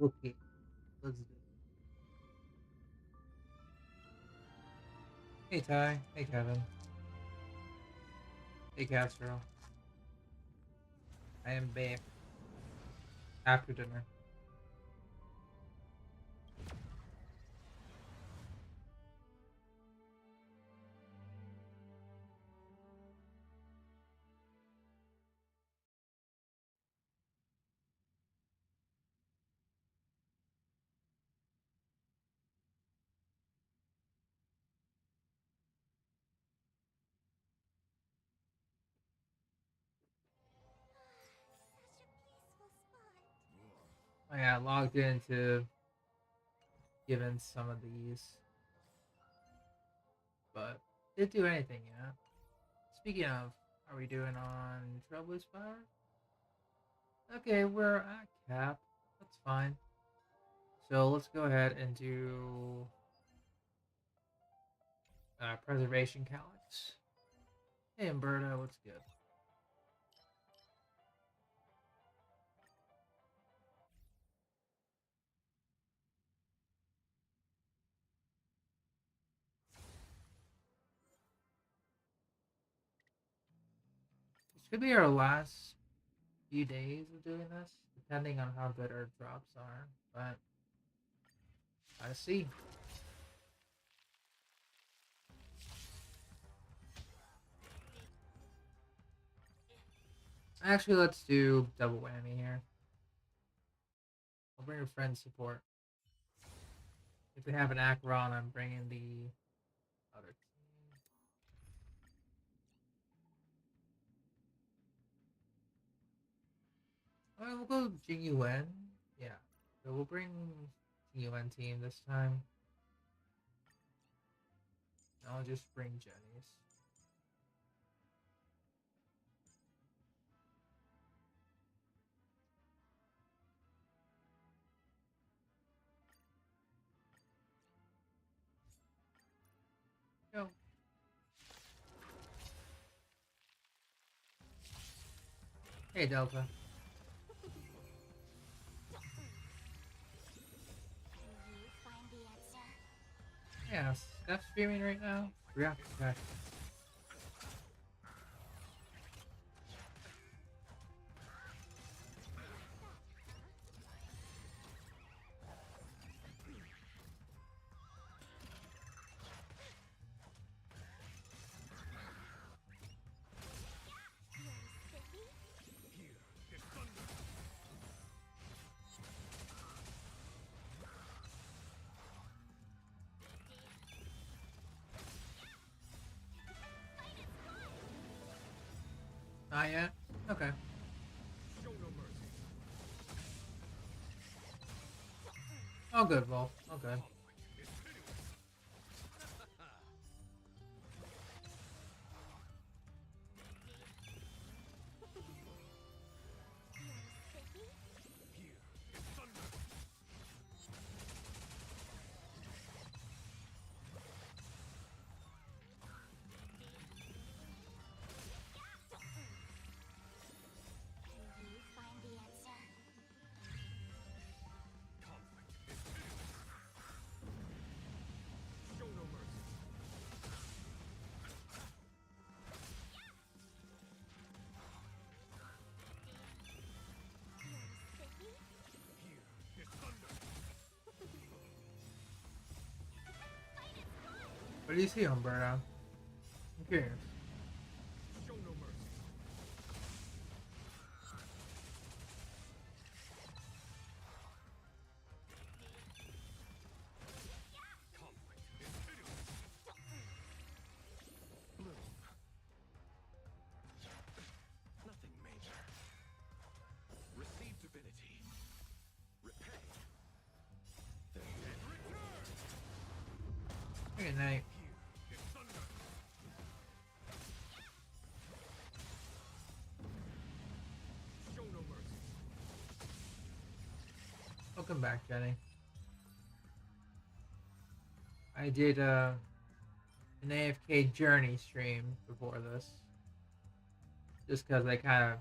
Okay, let's do it. Hey Ty, hey Kevin, hey Castro. I am back after dinner. I got logged into giving some of these, but didn't do anything yet. Speaking of, are we doing on Trailblaze Fire? Okay, we're at cap. That's fine. So let's go ahead and do Preservation Calyx. Hey Umberto, what's good? This could be our last few days of doing this, depending on how good our drops are. But I see. Actually, let's do double whammy here. I'll bring a friend support. If we have an Acheron, I'm bringing the other team. Alright, we'll go Jing Yuan. Yeah. So we'll bring Jing Yuan team this time. I'll just bring Jenny's. Go. Hey Delta. Yeah, Steph's streaming right now. Yeah. Okay. Not yet? Okay. Oh good, Wolf. Okay. What do you see, Umberto? I'm curious. Good night. Welcome back, Jenny. I did an AFK Journey stream before this. Just because I kind of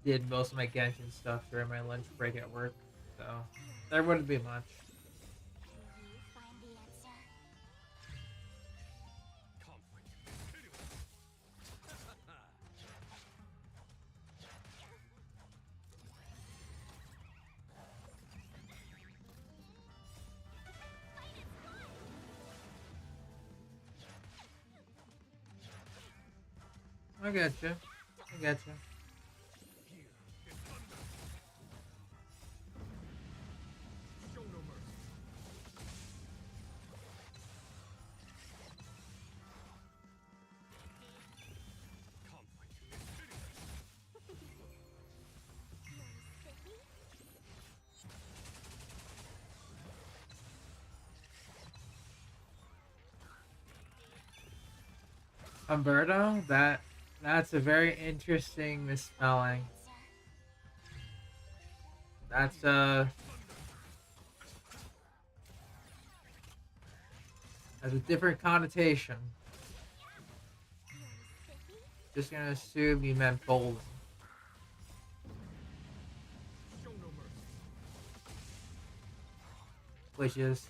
did most of my Genshin stuff during my lunch break at work. So There wouldn't be much. Will you find the answer? I get you. I get you. Umberto? That's a very interesting misspelling. That's has a different connotation. Just gonna assume you meant bowling. Which is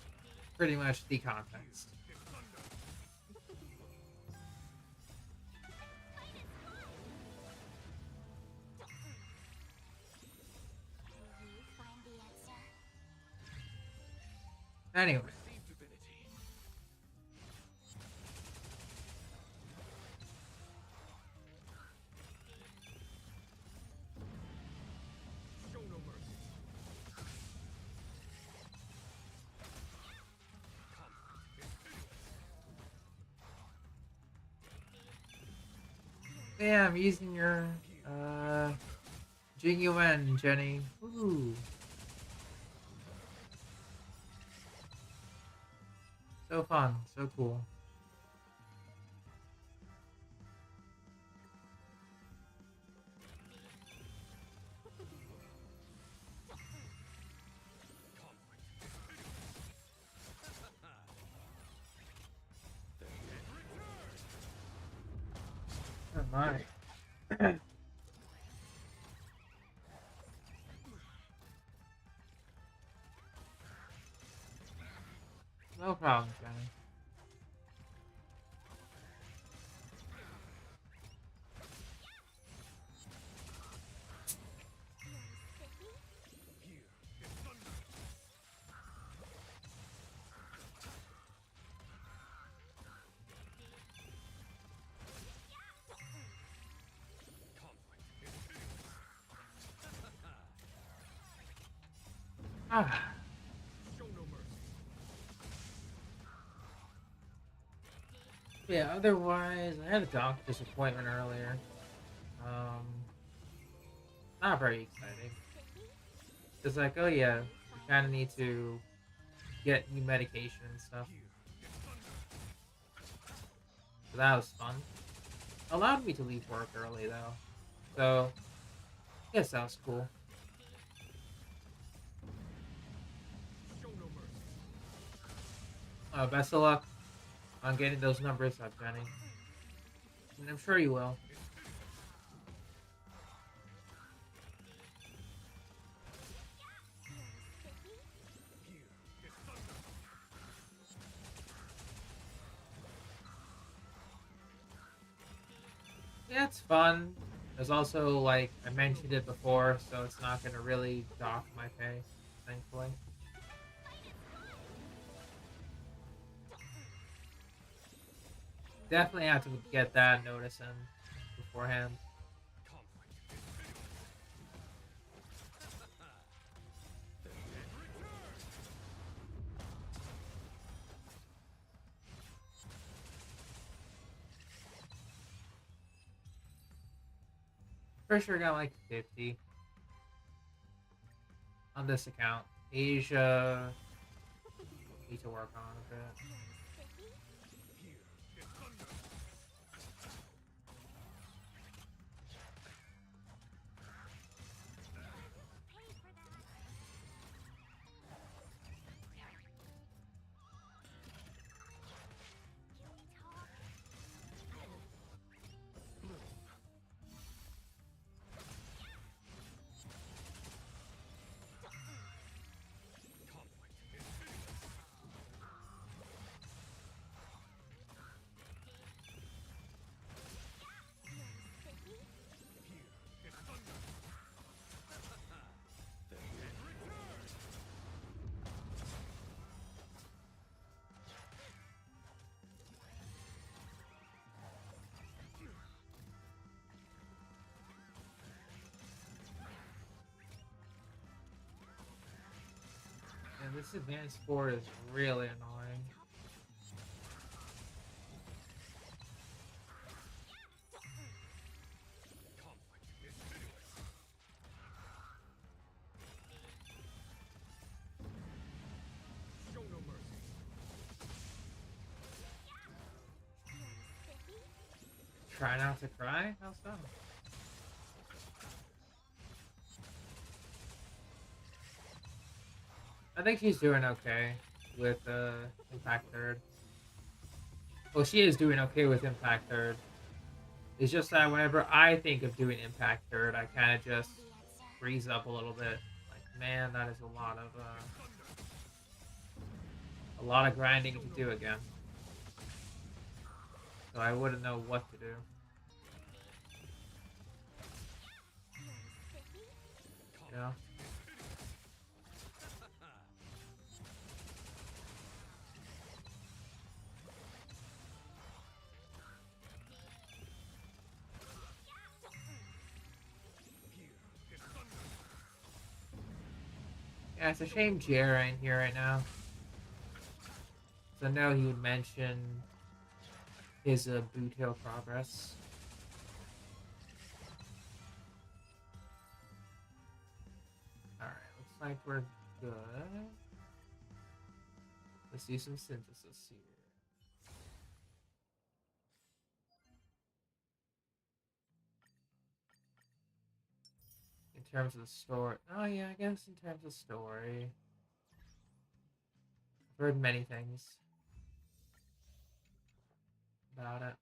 pretty much the context. Will you find the answer? Anyway. Yeah, I'm using your Jing Jenny. Ooh. So fun, so cool. Oh my. No problem, Jenny. Ah. Yeah, otherwise, I had a doctor's appointment earlier. Um, Not very exciting. It's like, oh yeah, you kind of need to get new medication and stuff. So that was fun. Allowed me to leave work early though. So, yes, that was cool. Best of luck on getting those numbers up, Jenny. And I'm sure you will. Yeah, it's fun. There's also, like, I mentioned it before, so it's not going to really dock my pay, thankfully. Definitely have to get that notice in beforehand. For sure got like 50 on this account. Asia, need to work on a bit. This advanced four is really annoying. Try not to cry? How so? I think she's doing okay with Impact Third. Well, she is doing okay with Impact Third. It's just that whenever I think of doing Impact Third, I kind of just freeze up a little bit. Like, man, that is a lot of grinding to do again. So I wouldn't know what to do. You know? Yeah, it's a shame Jer ain't here right now. So I know he would mention his boot hill progress. Alright, looks like we're good. Let's do some synthesis here. In terms of the story. Oh yeah, I guess in terms of story. I've heard many things about it.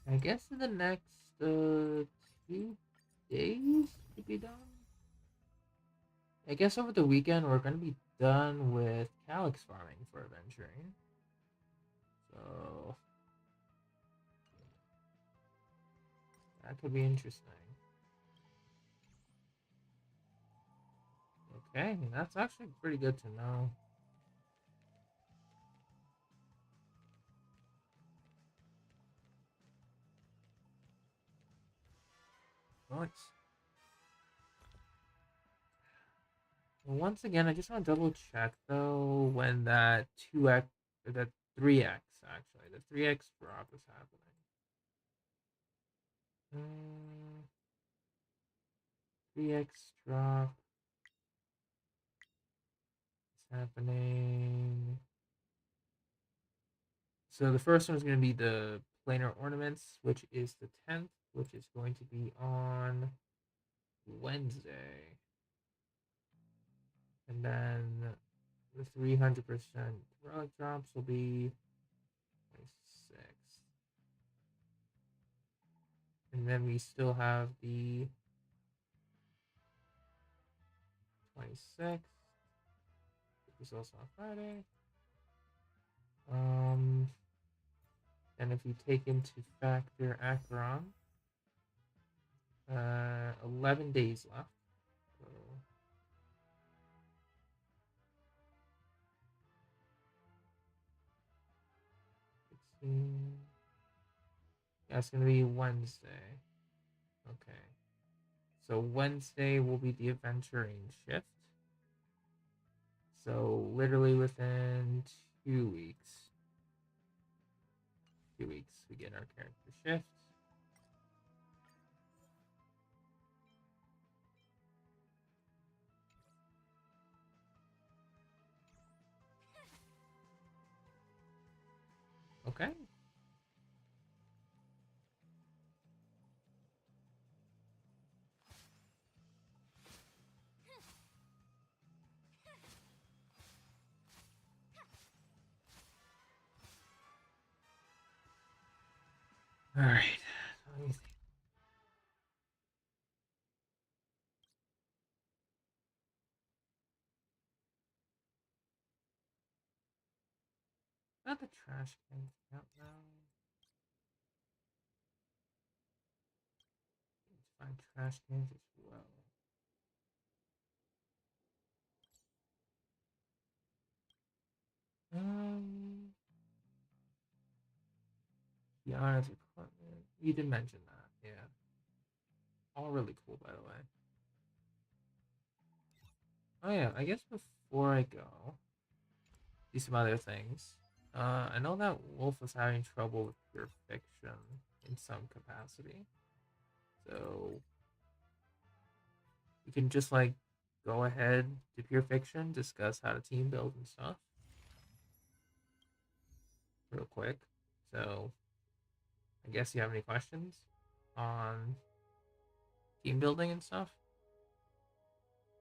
I guess in the next 2 days to be done. I guess over the weekend we're gonna be done with calyx farming for Aventurine. So that could be interesting. Okay, that's actually pretty good to know. Nice. Well, once again, I just want to double check though when that 2x or that 3x actually, the 3x drop is happening. 3x drop is happening. So the first one is going to be the planar ornaments, which is the 10th, which is going to be on Wednesday. And then the 300% relic drops will be 26th. And then we still have the 26th, which is also on Friday. And if you take into factor Acheron, 11 days left. So 16. Yeah, it's gonna be Wednesday. Okay. So Wednesday will be the Aventurine shift. So literally within 2 weeks. 2 weeks we get our character shift. Okay. All right. Let me see. Not the trash can count now. Let's find trash cans as well. Kiana's equipment. You did mention that, yeah. All really cool, by the way. Oh yeah, I guess before I go, do some other things. I know that Wolf is having trouble with pure fiction in some capacity. So we can just like go ahead to pure fiction, discuss how to team build and stuff. Real quick. So I guess you have any questions on team building and stuff?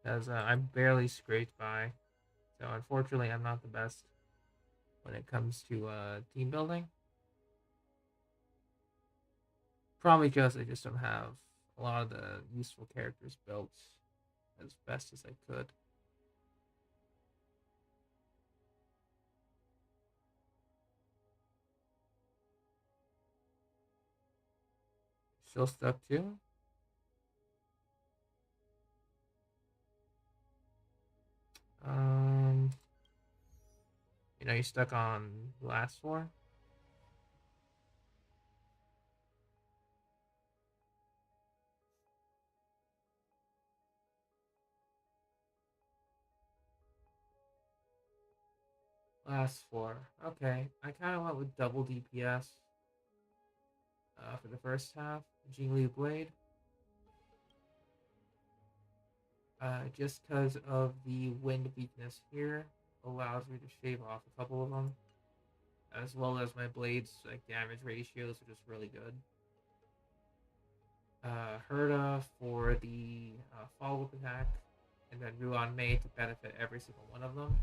Because I'm barely scraped by. So unfortunately I'm not the best when it comes to team building. Probably because I just don't have a lot of the useful characters built as best as I could. Still stuck too? Um, you stuck on the last floor? Last floor. Okay. I kind of went with double DPS for the first half. Jingli Blade. Just because of the wind weakness here, allows me to shave off a couple of them. As well as my blade's like damage ratios are just really good. Herda for the follow-up attack, and then Ruan Mei to benefit every single one of them.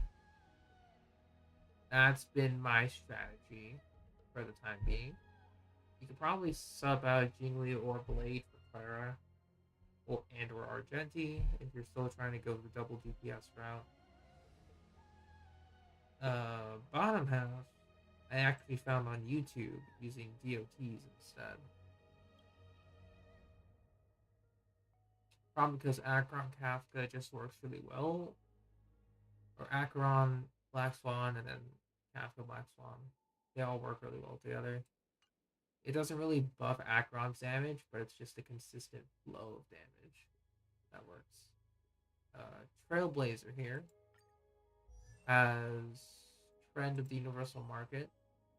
That's been my strategy for the time being. You could probably sub out Jingli or Blade for Clara or Argenti if you're still trying to go the double DPS route. Bottom half, I actually found on YouTube using DOTs instead. Probably because Acheron Kafka just works really well. Or Acheron Black Swan and then Kafka Black Swan. They all work really well together. It doesn't really buff Acheron's damage, but it's just a consistent flow of damage that works. Trailblazer here has Trend of the Universal Market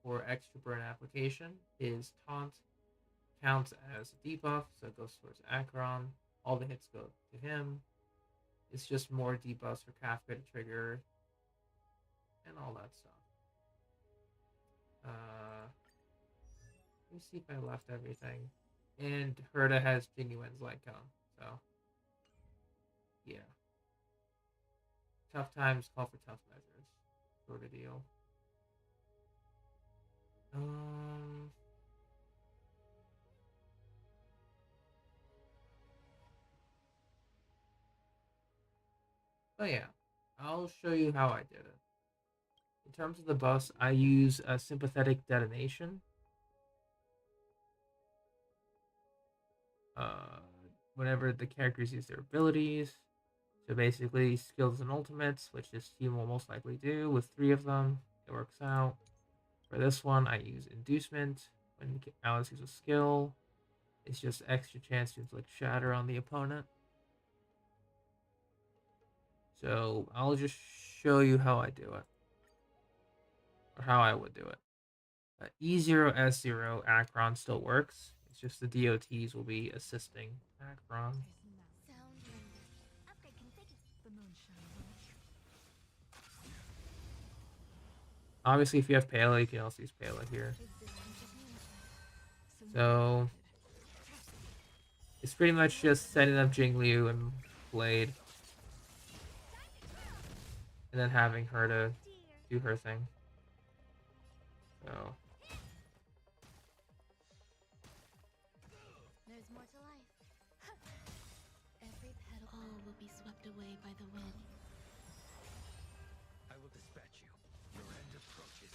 for extra burn application. His taunt counts as a debuff, so it goes towards Acheron. All the hits go to him. It's just more debuffs for Kafka to trigger and all that stuff. Let me see if I left everything. And Herda has Genuine's Lycone, so yeah. Tough times call for tough measures, sort of deal. But yeah, I'll show you how I did it. In terms of the buffs, I use a sympathetic detonation. Whenever the characters use their abilities. So basically, skills and ultimates, which this team will most likely do with 3 of them. It works out. For this one, I use inducement. When Alice uses a skill, it's just extra chance to inflict shatter on the opponent. So I'll just show you how I do it. Or how I would do it. E0, S0, Acheron still works. It's just the DOTs will be assisting Acheron. Obviously, if you have Pela, you can also use Pela here. So it's pretty much just setting up Jingliu and Blade. And then having her to do her thing. So there's more to life. Every petal all will be swept away by the wind. I will dispatch you. Your end approaches.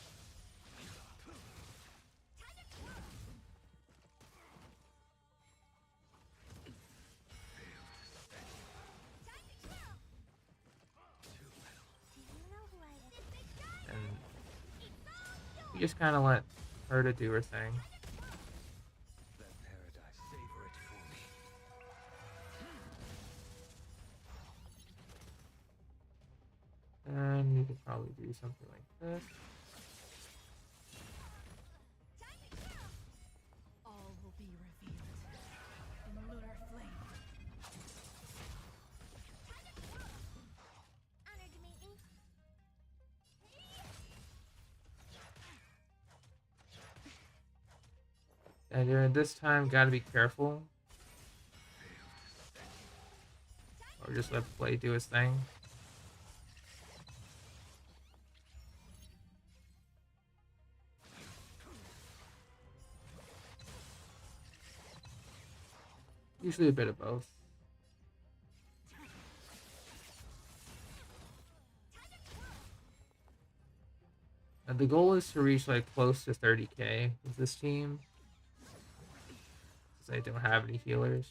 And you just kind of let her to do her thing. That paradise, savor it for me. And you could probably do something like this. All will be revealed in lunar flame. Honored to meet you. And during this time, gotta be careful. Or just let the play do its thing. Usually a bit of both. And the goal is to reach like close to 30k with this team. Since I don't have any healers.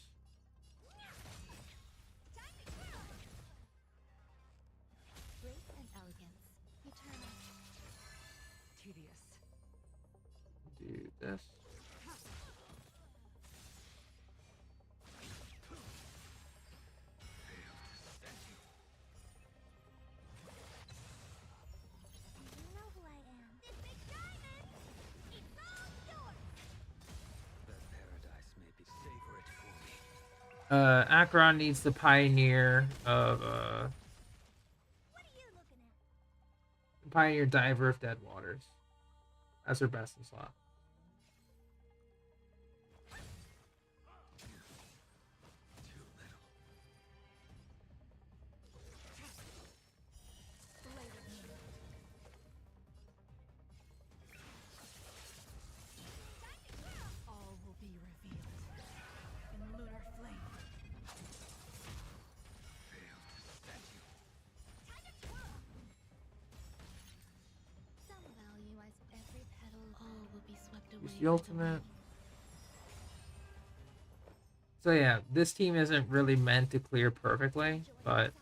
Grace and elegance. Eternal. Tedious. Do this. Do you know who I am? This big diamond! It's all yours! That paradise may be savor it for me. Acheron needs the Pioneer of What are you looking at? Pioneer Diver of Dead Waters. That's her best in slot. Too little. All will be revealed in lunar flame. Failed to set you. Some value as every petal. All will be swept away. Use by the the ultimate. wind. So yeah, this team isn't really meant to clear perfectly, but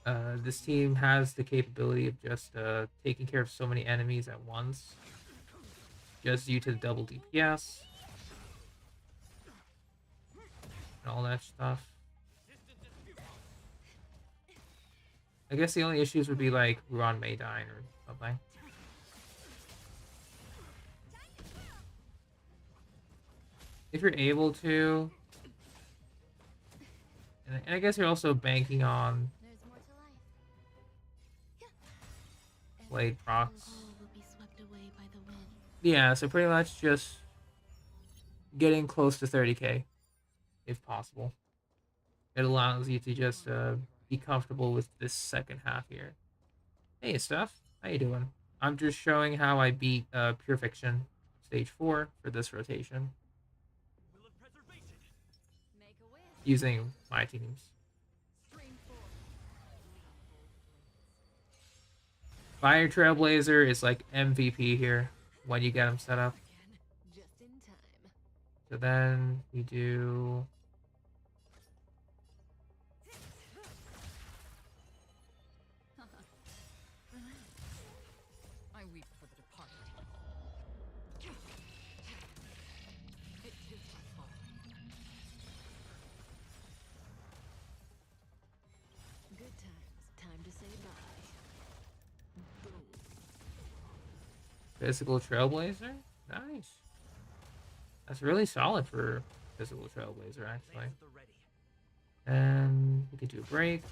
this team has the capability of just taking care of so many enemies at once, just due to the double DPS and all that stuff. I guess the only issues would be like Ruan Maydine or something. If you're able to, and I guess you're also banking on There's more to life. Blade procs. All will be swept away by the wind. Yeah, so pretty much just getting close to 30k, if possible. It allows you to just be comfortable with this second half here. Hey, Steph, how you doing? I'm just showing how I beat Pure Fiction Stage 4 for this rotation Make a wish. using my teams. Stream forth. Fire Trailblazer is like MVP here when you get him set up. Again, just in time. So then we do I weep for the departed. It is my fault. Good times. Time to say bye. Boom. Physical Trailblazer. Nice. That's really solid for Physical Trailblazer, actually. Lanes at the ready. And we can do a break.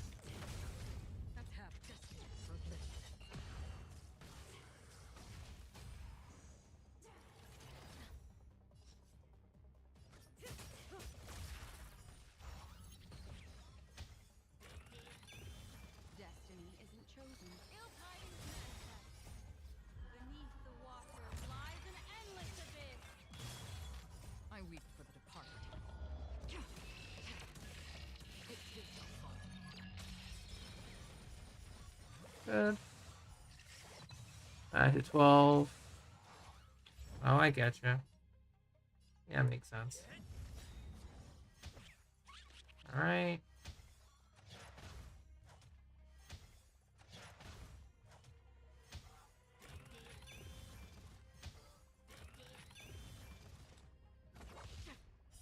Let's have destiny for bliss. Destiny isn't chosen. Ill tidings manifest. Beneath the water lies an endless abyss. I weep for the departed. It is my fault. Good. Back to 12. Oh, I get you. Yeah, makes sense. All right.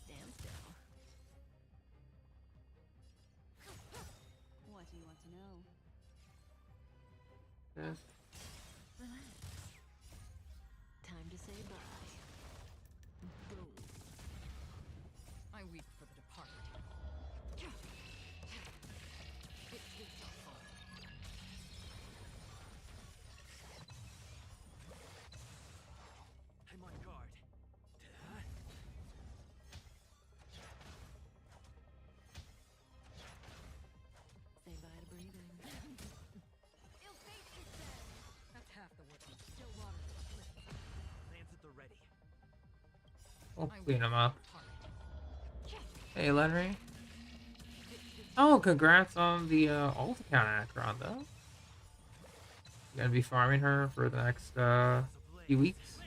Stand still. What do you want to know? This. Relax. Time to say bye. Boom. I weep for the departed. It is your fault. I'm on guard. Say bye to breathing. Ill fate is dead. That's half the work. Still water. Lands at the ready. We'll clean them up. Departed. Hey, Lenry. Oh, congrats on the alt account Acheron, though. You gonna be farming her for the next few weeks.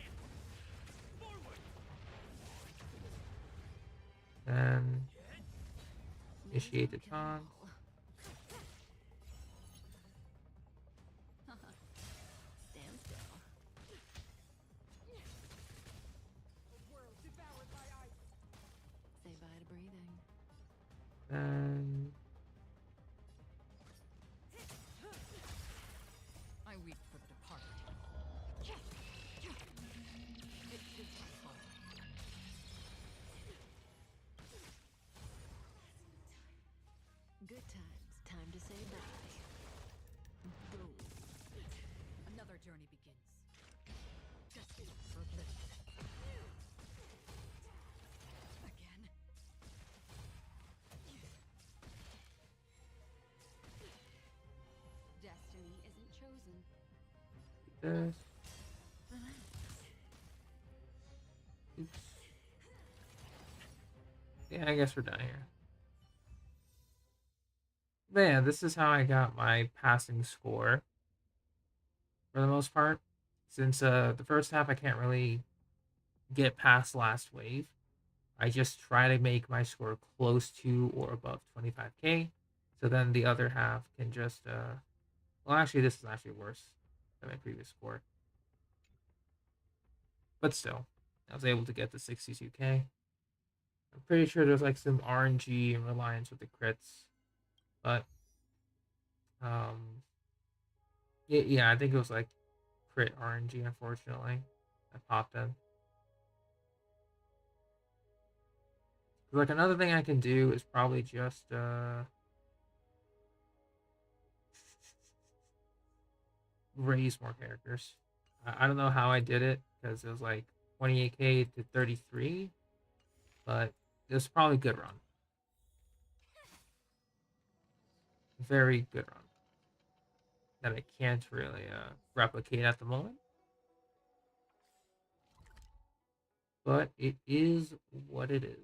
Then initiate the taunt. Stand still. Say bye to breathing. Then I weep for the departed. It is my fault. Good times. Time to say bye. Boom. Another journey begins. Justice for living. Again. Destiny isn't chosen. this. Relax. Oops. Yeah, I guess we're done here. But yeah, this is how I got my passing score for the most part. Since the first half I can't really get past last wave, I just try to make my score close to or above 25k. So then the other half can just well, actually this is actually worse than my previous score. But still, I was able to get to 62k. I'm pretty sure there's like some RNG and reliance with the crits. But yeah, I think it was like crit RNG, unfortunately. I popped in. Like another thing I can do is probably just raise more characters. I don't know how I did it because it was like 28k to 33, but it was probably a good run. Very good run that I can't really replicate at the moment. But it is what it is.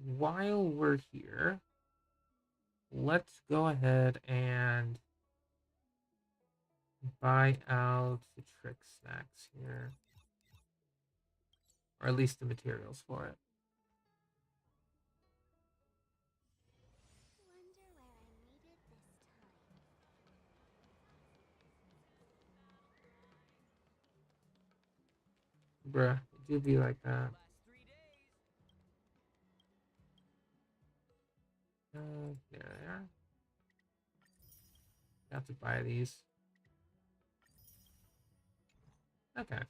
While we're here, let's go ahead and buy out the trick snacks here. Or at least the materials for it. Wonder where I needed this time. Bruh, it do be like that. Last 3 days. There they are. Have to buy these. Okay.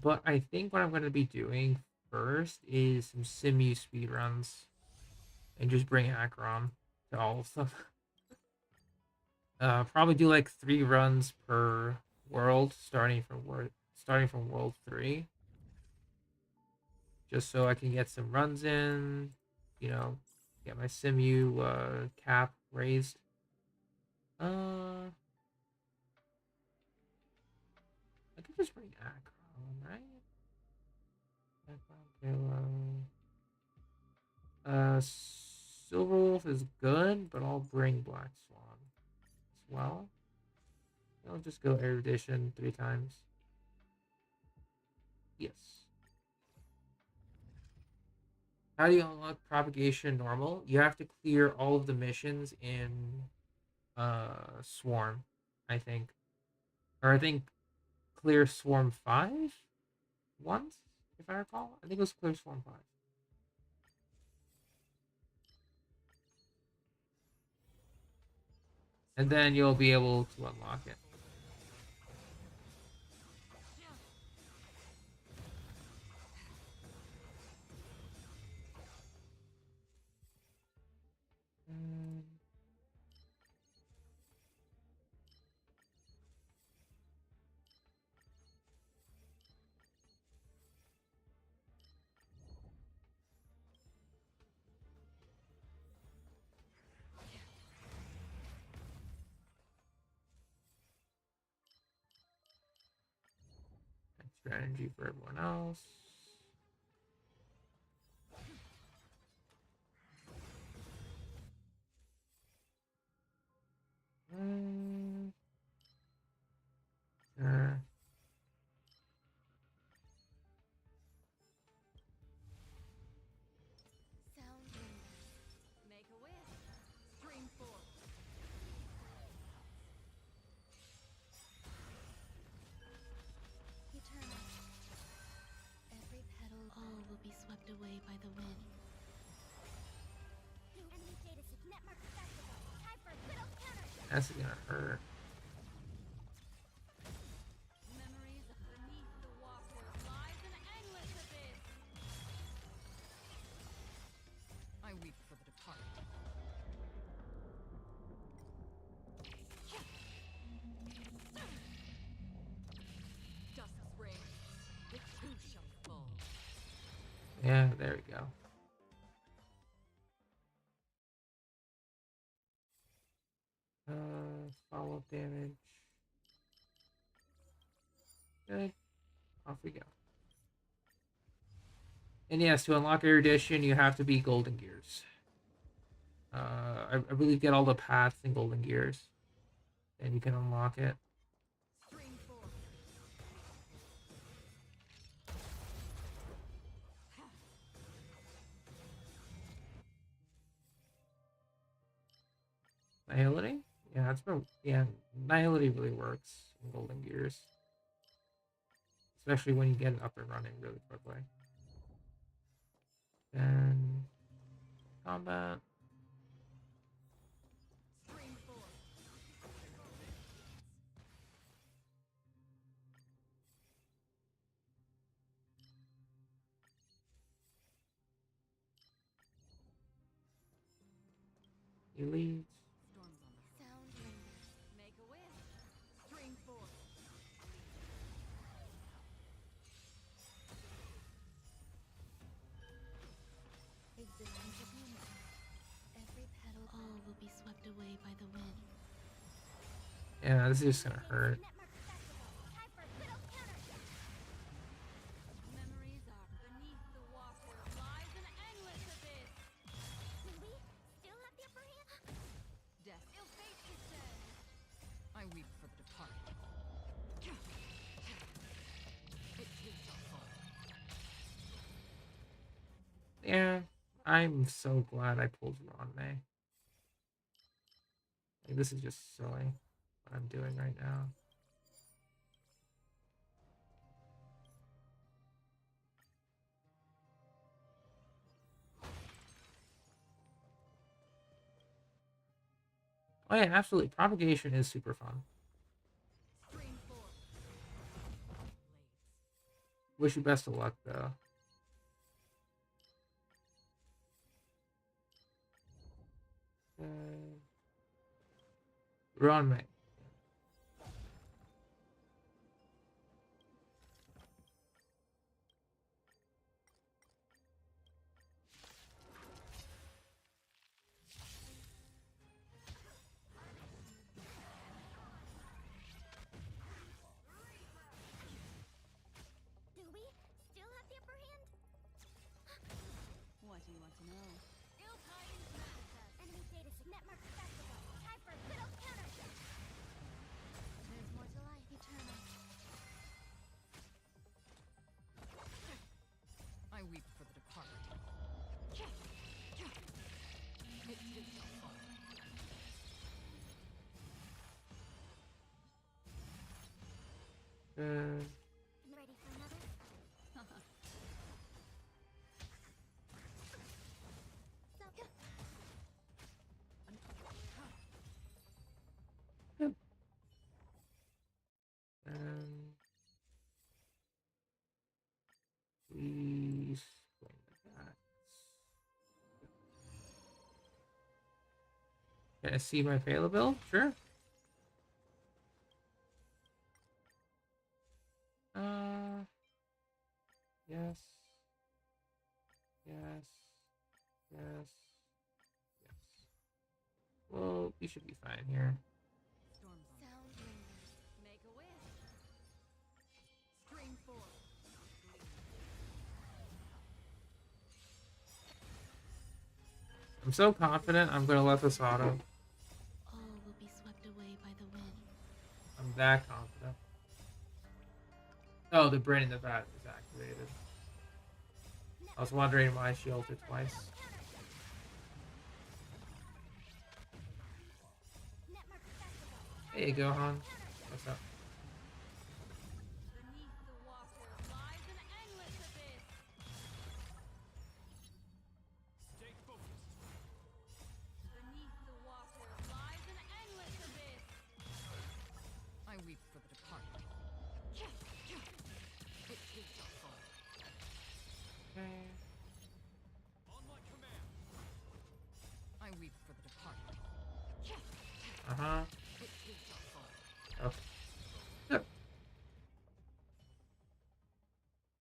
But I think what I'm going to be doing first is some Simu speedruns. And just bring Acheron to all of them. Probably do like 3 runs per world, starting from world 3. Just so I can get some runs in, you know, get my Simu cap raised. I could just bring Acheron, right? Silverwolf is good, but I'll bring Black Swan as well. I'll just go erudition 3 times. Yes. How do you unlock propagation normal? You have to clear all of the missions in Swarm, I think. Or I think clear Swarm 5 once, if I recall. I think it was clear Swarm 5. And then you'll be able to unlock it. Mm. Extra energy for everyone else. Sure. Sound wonders. Make a wish. Stream forth. Eternal. Every petal, all will be swept away by the wind. Enemy data network accessible. Time for little counter. That's gonna hurt. Memories of beneath the water lies an endless abyss. I weep for the departed. Dusk's reign. The two shall fall. Yeah, there we go. Follow-up damage. Good. Off we go. And yes, to unlock erudition, you have to be Golden Gears. I believe get all the paths in Golden Gears, and you can unlock it. Stream forth. Nihility? Yeah, that's about, yeah. Nihility really works in Golden Gears, especially when you get it up and running really quickly. And combat. Stream forth. Elite. Storms on the Sound wonders. make a wish. Stream forth. Existence of human. Every petal, all will be swept away by the wind. Yeah, this is just gonna hurt. Network accessible. Time for little counter. Memories are beneath the water lies an endless abyss. Do we still have the upper hand? Death ill fate descends. I weep for the departed. It too shall fall. Yeah, I'm so glad I pulled Ron May. Like, this is just silly what I'm doing right now. Oh yeah, absolutely. Propagation is super fun. Stream forth. Wish you best of luck though. Ron May. Do we still have the upper hand? What do you want to know? Ill tidings manifest. Enemy data network accessible. Time for little counter. There's more Ready for another? So, And please bring the cat. Can I see my Phala build? Sure. Yes. Yes. Yes. Yes. Well, we should be fine here. Storms on. sound lingers. Make a wish. Stream 4. I'm so confident I'm gonna let this auto. All will be swept away by the wind. I'm that confident. Oh, the brain in the vat is activated. I was wondering why she ulted twice. Hey, Gohan. What's up? Beneath the water lies an endless abyss. Stay focused. Beneath the water lies an endless abyss. I weep for the departed. It is your fault. Okay. On my command. I weep for the departed. Uh-huh. It is your fault. Okay. Yep.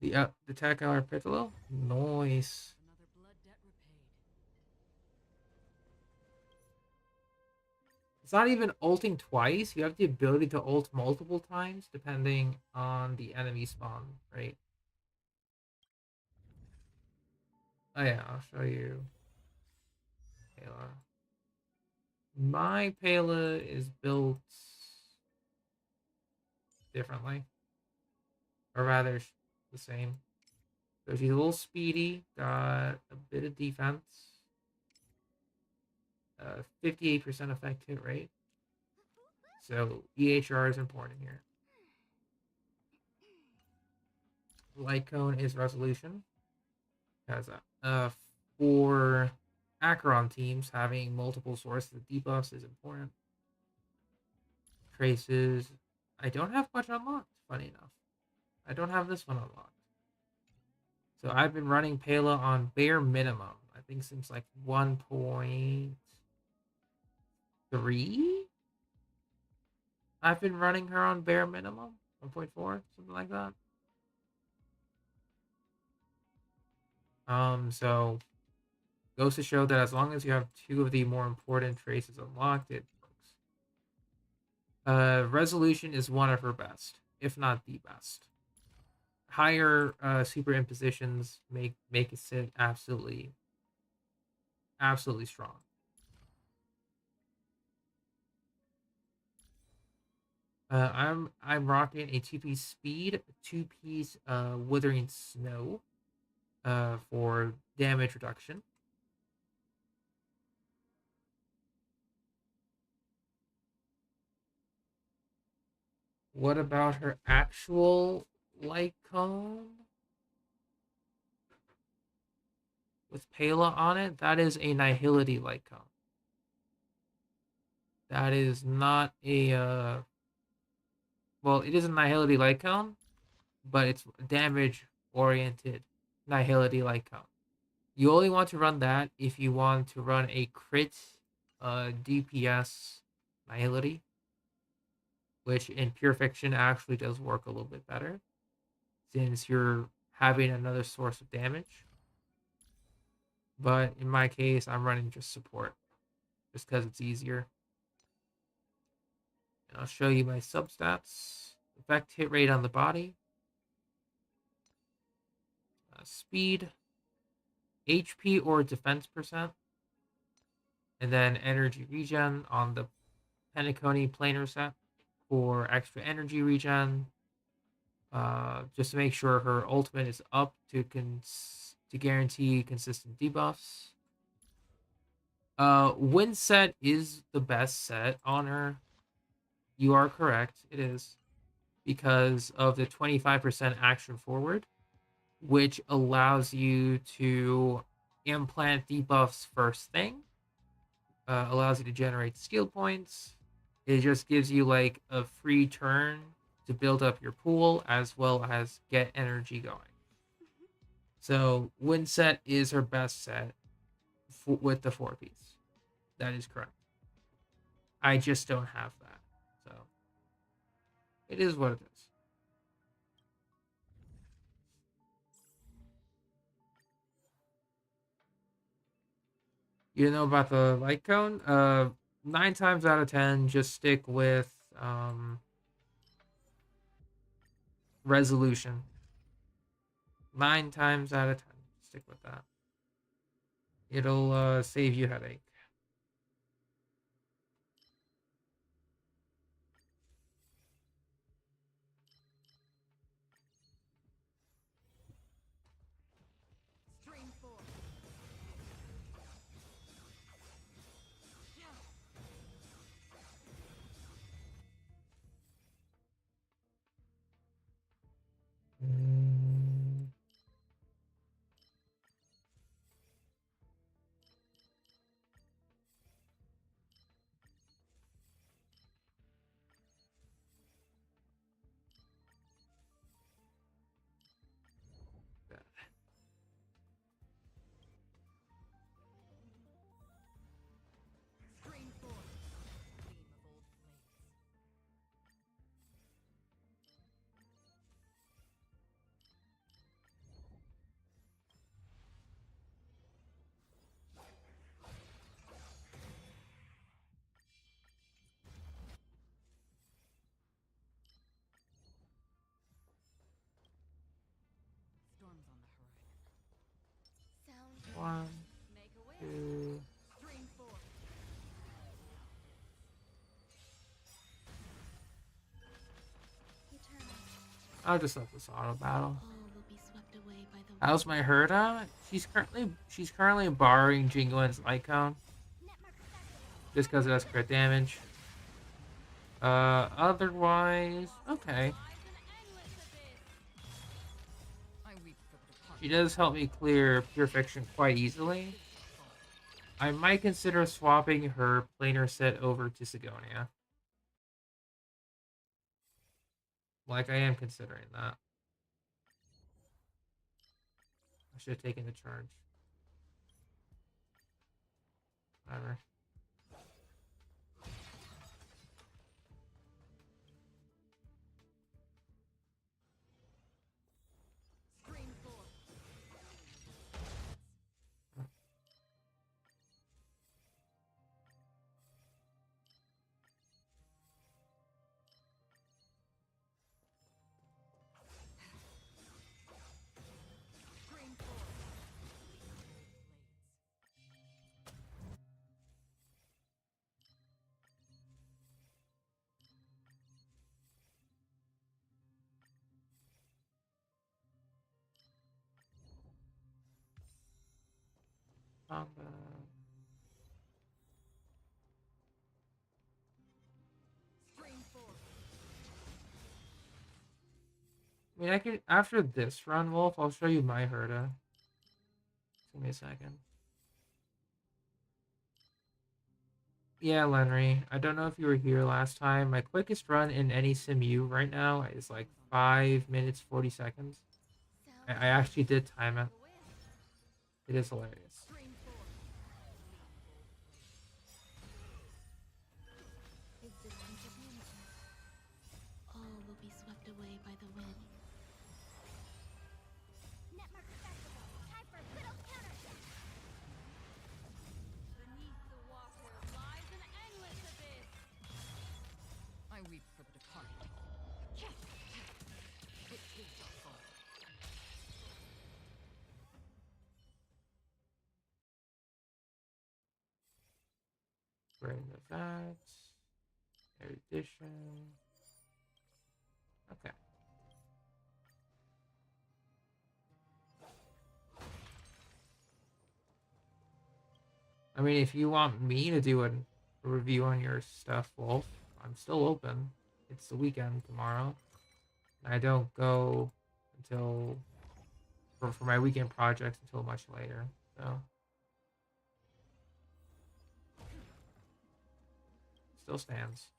The attack hour Piccolo? Nice. Another blood debt repaid. It's not even ulting twice. You have the ability to ult multiple times depending on the enemy spawn, right? Oh yeah, I'll show you Phala. My Phala is built differently. Or rather, the same. So she's a little speedy, got a bit of defense. 58% effect hit rate. So EHR is important here. Light cone is resolution. Because for Acheron teams, having multiple sources of debuffs is important. Traces. I don't have much unlocked, funny enough. I don't have this one unlocked. So I've been running Phala on bare minimum. I think since like 1.3. I've been running her on bare minimum. 1.4, something like that. So goes to show that as long as you have two of the more important traces unlocked, it works. Resolution is one of her best, if not the best. Higher superimpositions make it sit absolutely strong. I'm rocking a 2-piece speed, 2-piece withering snow for damage reduction. What about her actual light cone? With Phala on it, that is a Nihility light cone. That is not a well, it is a Nihility light cone, but it's damage oriented Nihility light cone. You only want to run that if you want to run a crit DPS Nihility, which in pure fiction actually does work a little bit better since you're having another source of damage. But in my case, I'm running just support just because it's easier. And I'll show you my substats. Effect hit rate on the body. Speed. HP or defense percent. And then energy regen on the Penacony planar set for extra energy regen. Just to make sure her ultimate is up to guarantee consistent debuffs. Wind set is the best set on her. You are correct. It is. because of the 25% action forward, which allows you to implant debuffs first thing, allows you to generate skill points. It just gives you like a free turn to build up your pool as well as get energy going. So Wind Set is her best set with the 4-piece. That is correct. I just don't have that. So it is what it is. You know about the light cone? 9 times out of 10, just stick with resolution. 9 times out of 10, stick with that. It'll save you headache. Stream 4. Mm. Stream 4. Gleam of old blades. Storms on the horizon. Sound. 1, Make a wish. 2. Stream 4. Eternal. I'll just let this auto battle. All will be swept away by the How's my Herda? She's currently borrowing Jingoin's light cone just because it has crit damage. Otherwise, okay. I weep for the departed. She does help me clear Pure Fiction quite easily. I might consider swapping her planar set over to Sigonia. Like, I am considering that. I should have taken the charge. Whatever. Stream 4. Stream 4. Combat. Stream 4. I mean, I could, after this run, Wolf, I'll show you my Herda. Give me a second. Yeah, Lenry, I don't know if you were here last time. My quickest run in any simu right now is like 5 minutes, 40 seconds. sound. I actually did time it. Make a wish. It is hilarious. Stream 4. Existence of unity. All will be swept away by the wind. Netmark accessible. Time for little counterattack. Beneath the water lies an endless abyss. I weep for the departed. It is a fall. Bring the facts. Erudition. Okay. I mean, if you want me to do a review on your stuff, Wolf, I'm still open. It's the weekend tomorrow. I don't go until for my weekend projects until much later. So still stands.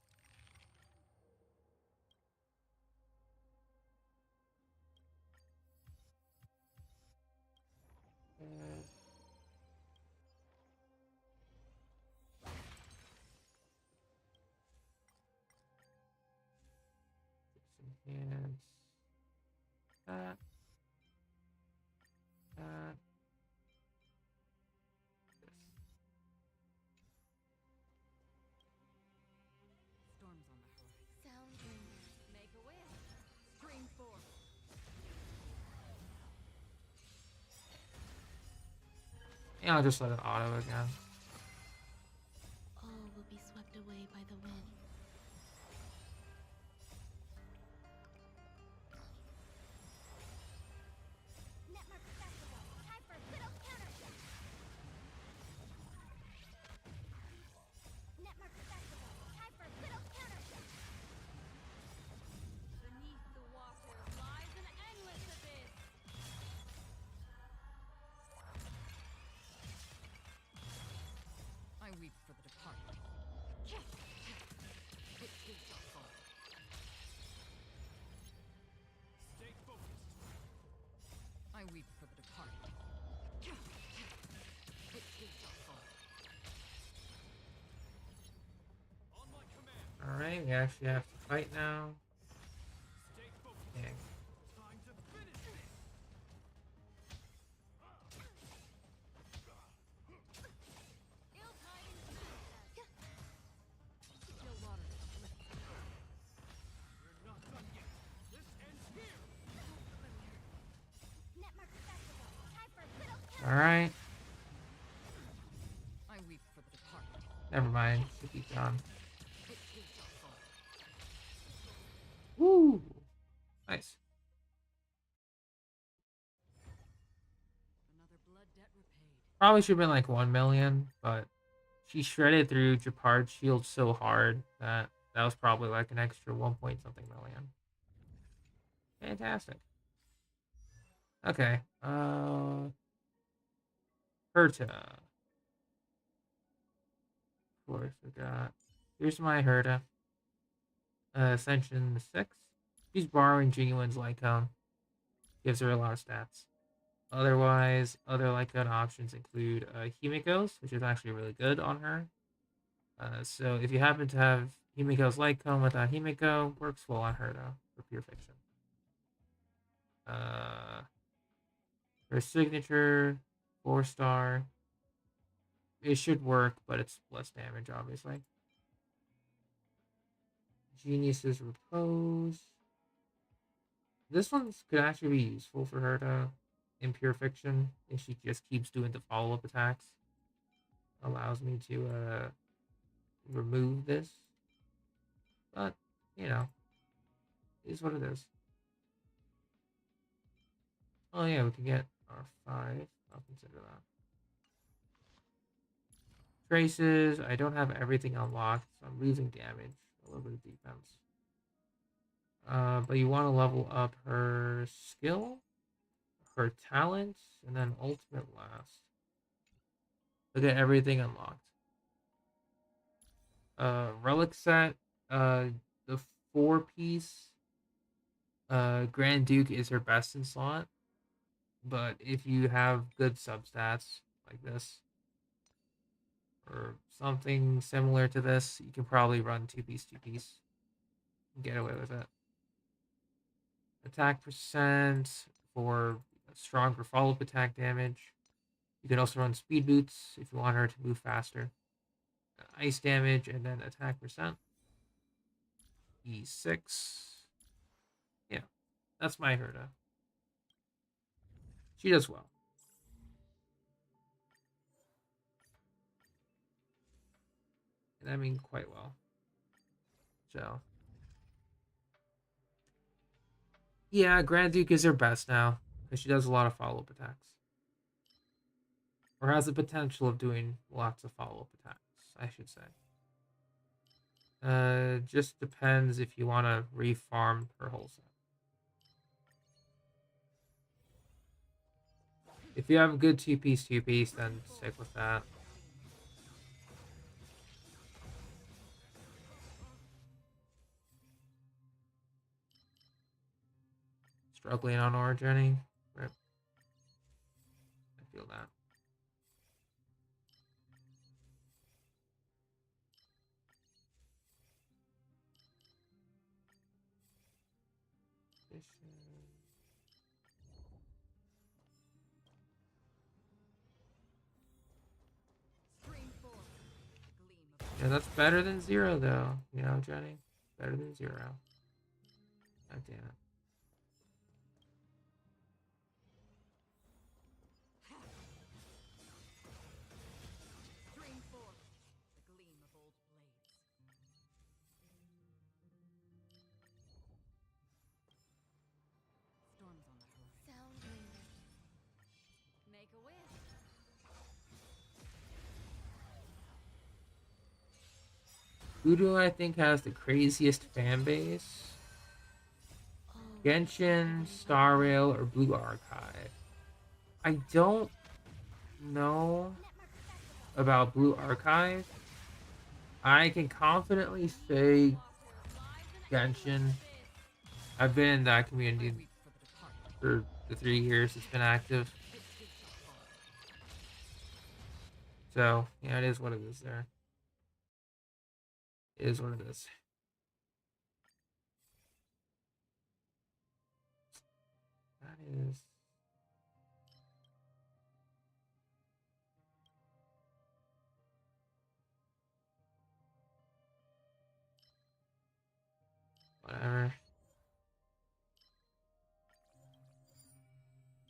Enhance that. That. This. Storms on the horizon. Sound dreaming. Make a wish. Scream forth. Yeah, I'll just let it auto again. All will be swept away by the wind. Network festival. Time for little countershot. Network festival. Time for little countershot. Beneath the water lies an endless abyss. I weep for the departed. It is your fault. Stay focused. I weep for the departed. It is your fault. On my command. Alright, we actually have to fight now. Stay focused. Dang. Time to finish this. Ill tidings manifest. Still water. We're not done yet. This ends here. Network festival. Time for little countershot. Alright. I weep for the departed. Never mind. Should be done. It is your fault. Woo! Nice. Another blood debt repaid. Probably should have been like 1 million, but she shredded through Japard's shield so hard that that was probably like an extra 1 point something million. Fantastic. Okay. Herta. Of course, we got. Here's my Herta. Ascension 6. She's borrowing Genuine's Lycone. Gives her a lot of stats. Otherwise, other Lycone options include Himiko's, which is actually really good on her. So if you happen to have Himiko's Lycone without Himiko, works well on her though, for pure fiction. Her signature, 4-star. It should work, but it's less damage, obviously. Genius's Repose. This one could actually be useful for her to in pure fiction if she just keeps doing the follow-up attacks. Allows me to remove this. But, you know, it is what it is. Oh yeah, we can get R5. I'll consider that. Traces, I don't have everything unlocked, so I'm losing damage. A little bit of defense. But you want to level up her skill, her talent, and then ultimate last. To get everything unlocked. Relic set, the 4-piece Grand Duke is her best in slot. But if you have good substats like this, or something similar to this, you can probably run 2-piece and get away with it. Attack percent for stronger follow-up attack damage. You can also run speed boots if you want her to move faster. Ice damage and then attack percent. E6. Yeah, that's my Herta. She does well. And I mean quite well. So. Yeah, Grand Duke is her best now. Because she does a lot of follow-up attacks. Or has the potential of doing lots of follow-up attacks, I should say. Just depends if you want to refarm her whole set. If you have a good two-piece, then stick with that. Struggling on Origin. Rip. I feel that. Yeah, that's better than 0, though. You know, Jenny? Better than 0. God damn it. Sound lingers. Make a wish. Who do I think has the craziest fan base? All Genshin, Star Rail, or Blue Archive? I don't know about Blue Archive. I can confidently say Genshin. I've been in that community for the 3 years it's been active. So, yeah, it is what it is there. It is what it is. That is... Whatever.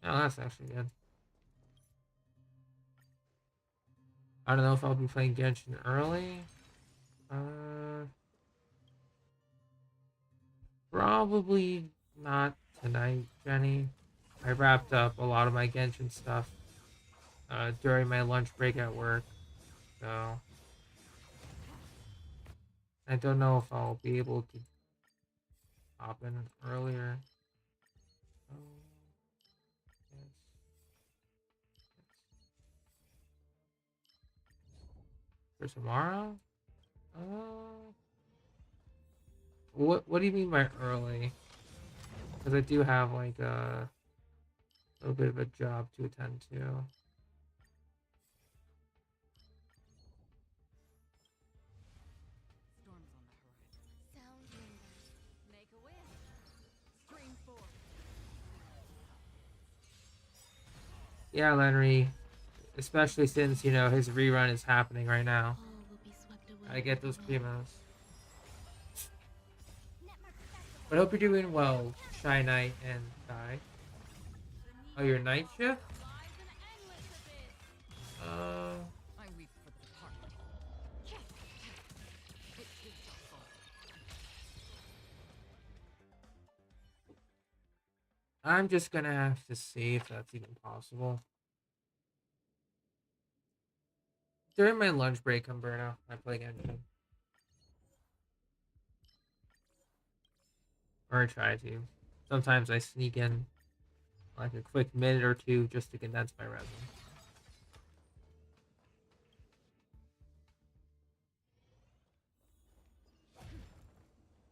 Oh, that's actually good. I don't know if I'll be playing Genshin early. Probably not tonight, Jenny. I wrapped up a lot of my Genshin stuff during my lunch break at work, so I don't know if I'll be able to hop in earlier. Oh, yes. For tomorrow? Uh, what do you mean by early? Because I do have like a little bit of a job to attend to. Storms on the horizon. sound lingers. Make a wish. Stream 4. Yeah, Lenry. Especially since, you know, his rerun is happening right now. All will be swept away. I get by those the wind. primos. But I hope you're doing well, Shy Knight and Kai. Oh, your night shift? Lies an endless abyss. Uh, I weep for the departed. It is your fault. I'm just gonna have to see if that's even possible. During my lunch break, Umberto, I play Genshin. Or I try to. Sometimes I sneak in like a quick minute or two just to condense my resume.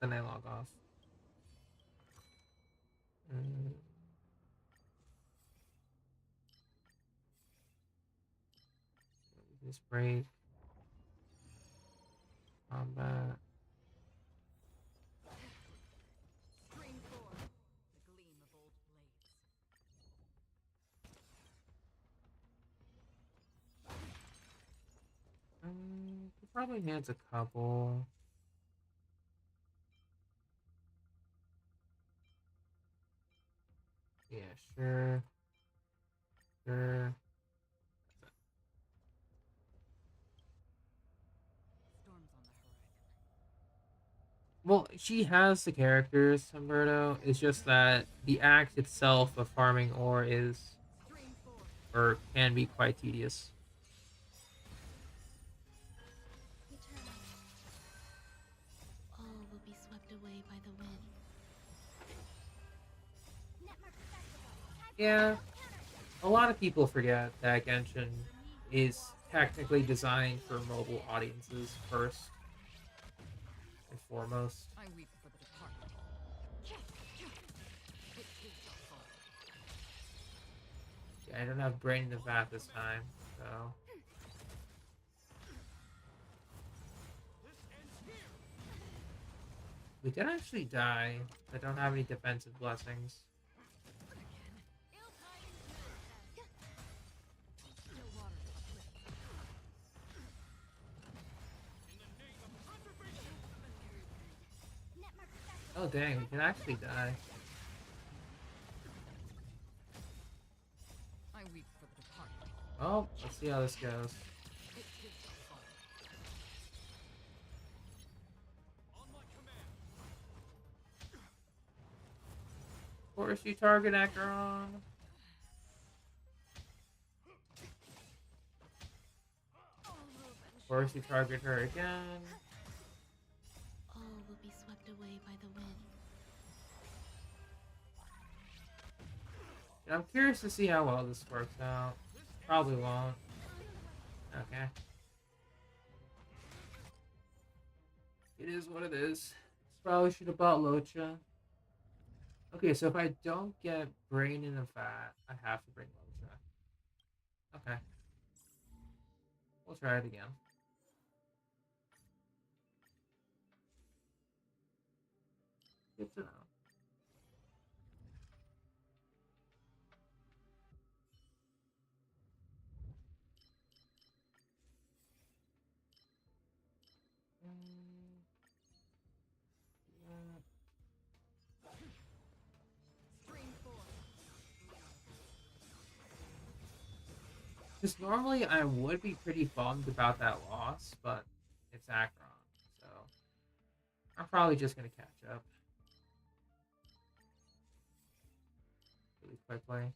Then I log off. This break. Combat. Stream 4. The gleam of old blades. It probably needs a couple. Yeah, sure. Sure. Storms on the horizon. Well, she has the characters, Humberto. It's just that the act itself of farming ore is, Stream 4. or can be, quite tedious. Return. All will be swept away by the wind. Yeah. A lot of people forget that Genshin is technically designed for mobile audiences first and foremost. I weep for the departed. It is your fault. Yeah, I don't have Brain in the Vat this time, so. We did actually die. I don't have any defensive blessings. Ill tidings manifest. Still water to slip. Oh dang, we can actually die. I weep for the departed. Oh, let's see how this goes. It is your fault. Of course you target Acheron. Of course you target her again. All will be swept away by the wind. I'm curious to see how well this works out. Probably won't. Okay. It is what it is. Probably should have bought Locha. Okay, so if I don't get Brain in the Vat, I have to bring Locha. Okay. We'll try it again. Good to know. Stream 4. Because normally I would be pretty bummed about that loss, but it's Acheron, so I'm probably just gonna catch up really quickly.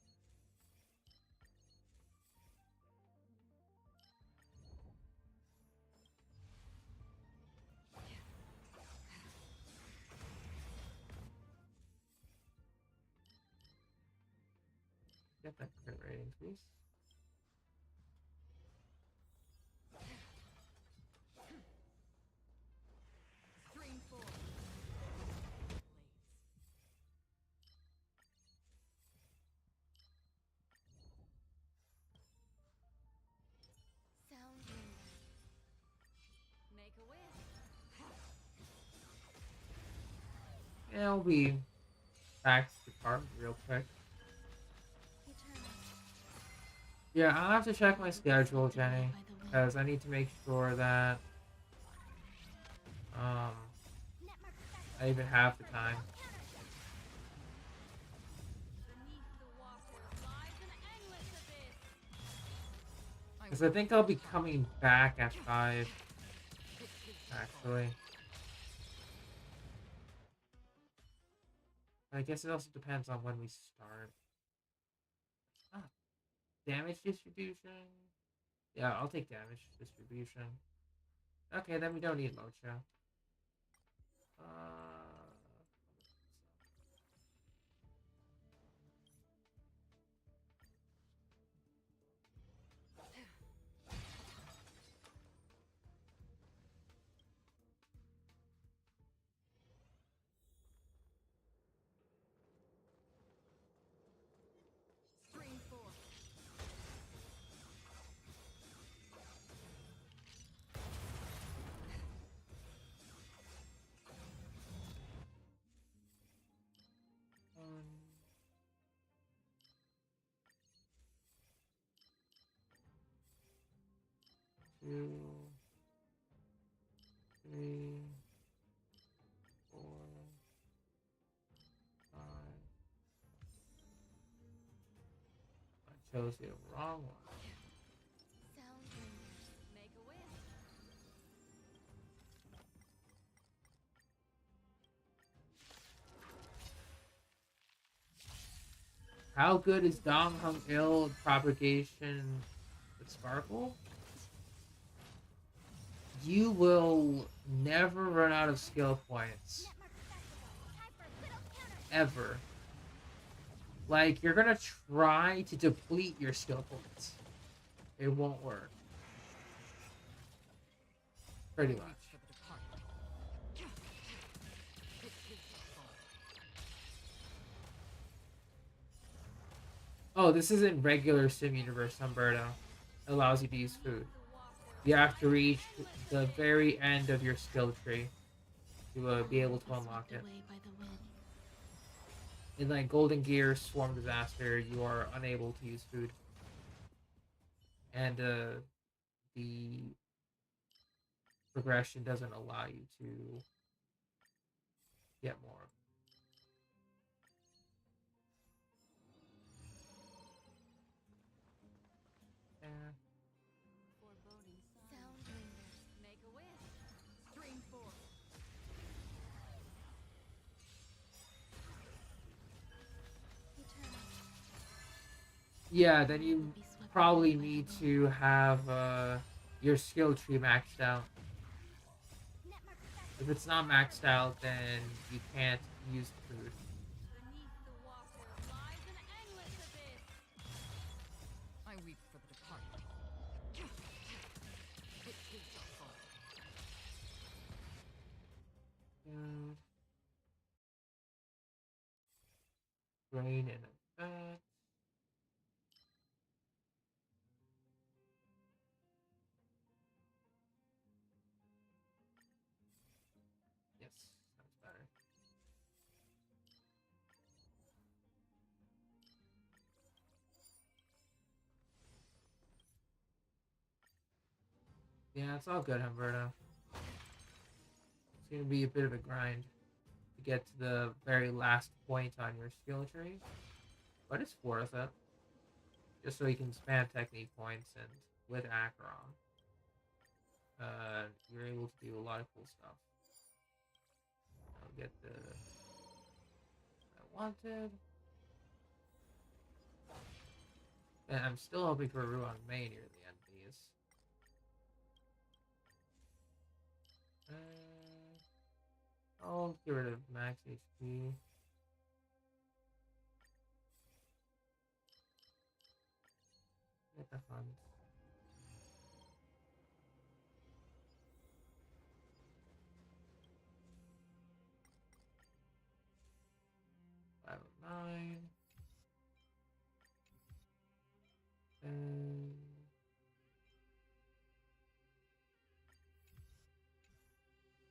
Get that crit rating, please. Stream 4. Sound wind. Make a wish. Yeah, I'll be back to the card real quick. Eternal. Yeah, I'll have to check my schedule, Jenny, By the wind. because I need to make sure that I even have the time. Beneath the water lies an endless abyss. Because I think I'll be coming back at 5, It is your actually. I guess it also depends on when we start. Ah, damage distribution? Yeah, I'll take damage distribution. Okay, then we don't need Mocha. Stream 4. One, two, three, 4, 5. I chose the wrong one. Sound wind. Make a wish. How good is Dong Hung Il propagation with Sparkle? You will never run out of skill points. Netmark accessible. Time for a little counter. Ever. Like, you're gonna try to deplete your skill points. It won't work. Pretty much. Oh, this isn't regular Sim Universe, Humberto. It allows you to use food. You have to reach the very end of your skill tree to be able to unlock it. In like Golden Gear, Swarm Disaster, you are unable to use food. And the progression doesn't allow you to get more. Yeah. Sound lingers. Make a wish. Stream 4. Yeah, then you probably need to have your skill tree maxed out. If it's not maxed out, then you can't use the food. Beneath the water lies an endless abyss. I weep for the departed. It is your fault. Rain and effect. Yes, that's better. Yeah, it's all good, Humberto. It's gonna be a bit of a grind to get to the very last point on your skill tree, but it's worth it. Just so you can spam technique points, and with Acheron, you're able to do a lot of cool stuff. I'll get the I wanted. And I'm still hoping for Ruan May near the end of these. I'll get rid of max HP. Get the funds. Five of nine. And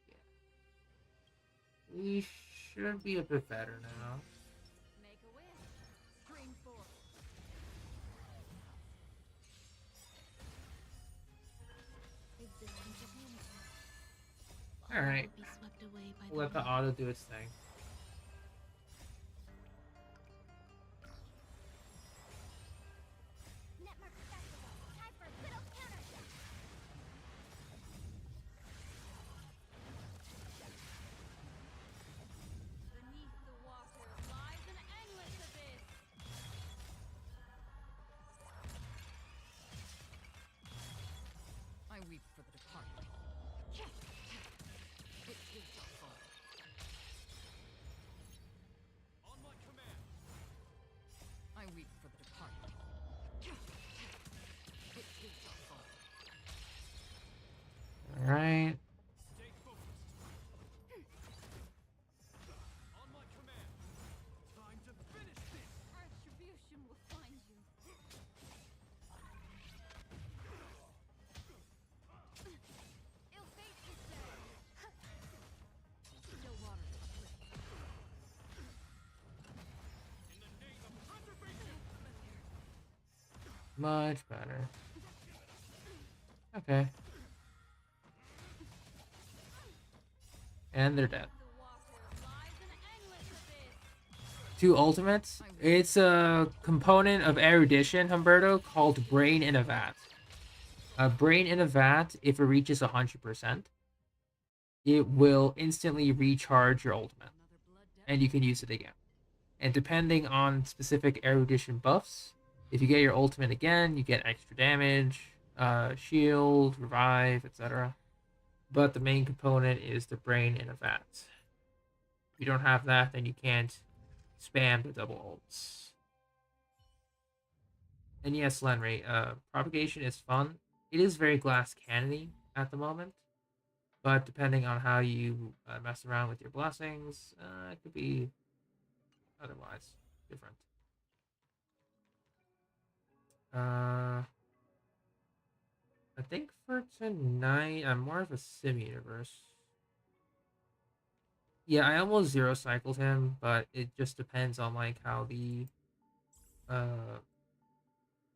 yeah. We should be a bit better now. Make a wish. Stream 4. Alright. We'll let the auto do its thing. Netmark Festival. Time for a little counter. Beneath the water lies an endless abyss. I weep for the departed. It is your fault. On my command. I weep for the departed. It is your fault. Alright. Stay focused. On my command. Time to finish this. Retribution will find you. Ill fate is dead. Still water uplift. In the name of preservation. Much better. Okay. And they're dead. The water lies an endless abyss. Two ultimates. It's a component of erudition, Humberto, called Brain in a Vat. Brain in a Vat, if it reaches 100%, it will instantly recharge your ultimate, and you can use it again. And depending on specific erudition buffs, if you get your ultimate again, you get extra damage, shield, revive, etc. But the main component is the Brain in a Vat. If you don't have that, then you can't spam the double ults. And yes, Lenray, propagation is fun. It is very glass cannony at the moment, but depending on how you mess around with your blessings, it could be otherwise different. I think for tonight, I'm more of a sim universe. Yeah, I almost zero cycled him, but it just depends on like how the uh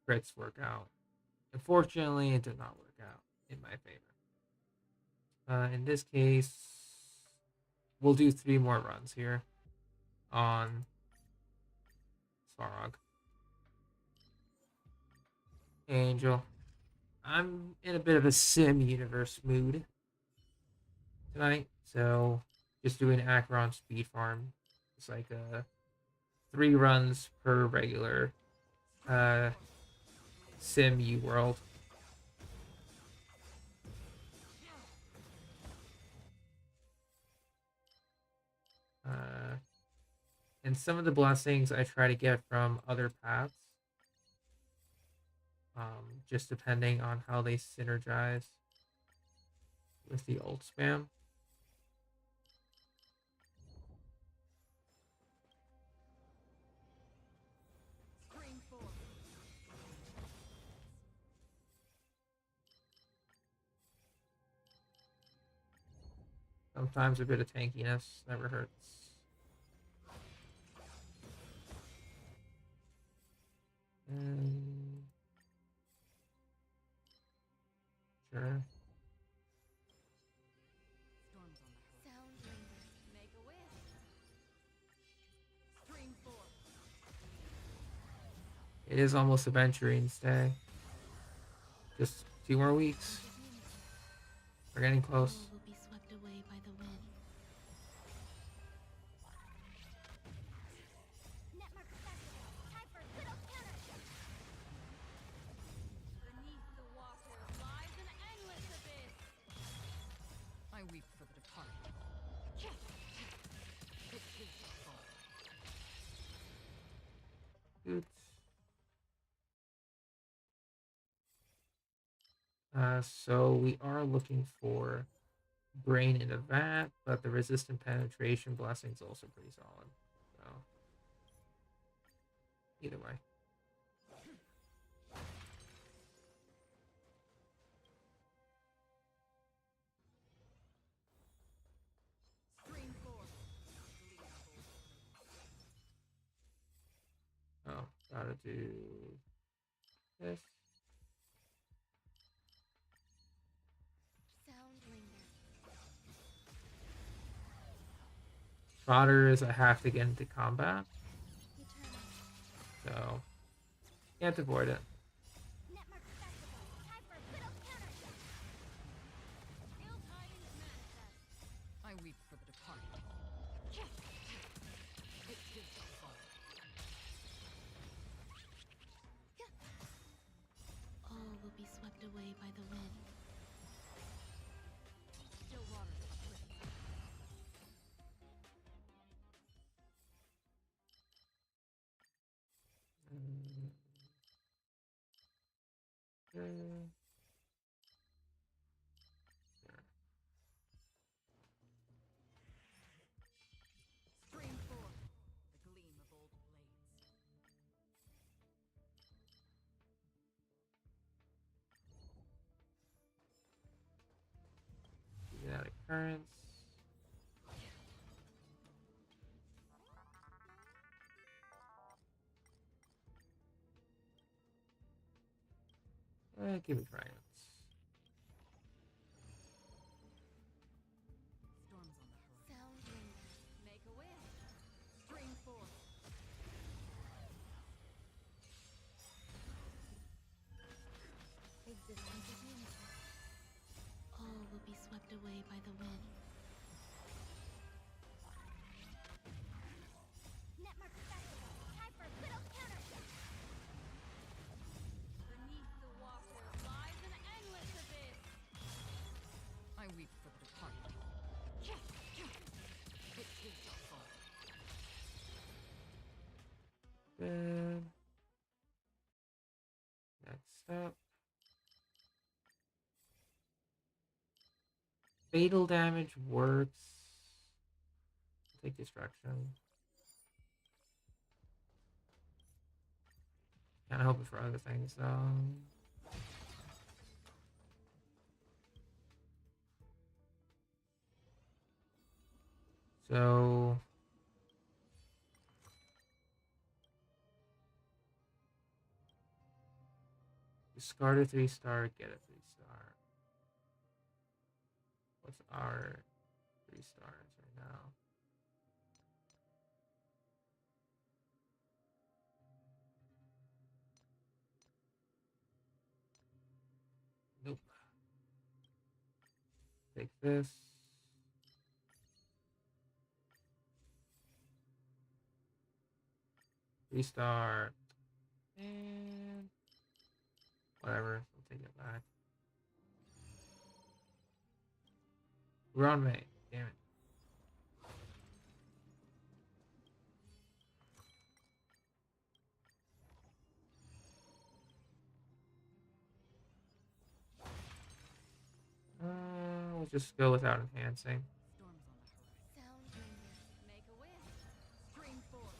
crits work out. Unfortunately, it did not work out in my favor. In this case, we'll do 3 more runs here on Svarog. Angel. I'm in a bit of a sim universe mood tonight, so just doing Acheron speed farm. It's like 3 runs per regular sim U world. And some of the blessings I try to get from other paths, just depending on how they synergize with the ult spam. Spring forth. Sometimes a bit of tankiness never hurts. And sure. Storms on the horizon. Sound linger. Make a wish. Spring forth. It is almost Aventurine's day. Just 2 more weeks. We're getting close. All will be swept away by the wind. Netmark Festival. Time for little counter. Beneath the water lies an endless abyss. I weep for the departed. It is your fault. Oops. So we are looking for brain in a vat, but the resistant penetration blessing is also pretty solid. So either way. Spring forth. Oh, gotta do this. Sound linger. Trotters, I have to get into combat, Eternal. so can't avoid it. Netmark Festival. Time for little counter. Ill tidings manifest. I weep for the departed. It is your fault. All will be swept away by the wind. Still waters uplift. Okay. Spring forth. The gleam of old blades. Get out of currents. Give me triumphs. Storms on the horizon. Sound linger. Make a wish. Spring forth. Existence is unity. All will be swept away by the wind. Netmark Festival. Time for little counter. Beneath the water lies an endless Next up. Fatal damage works. Take destruction. Kinda hoping for other things though. So discard a 3-star, get a 3-star. What's our 3 stars right now? Nope. Take this. Restart. And whatever. I'll take it back. We're on May. Damn it. We'll just go without enhancing. Storms on the horizon. Sound dangerous. Make a wish. Spring forth.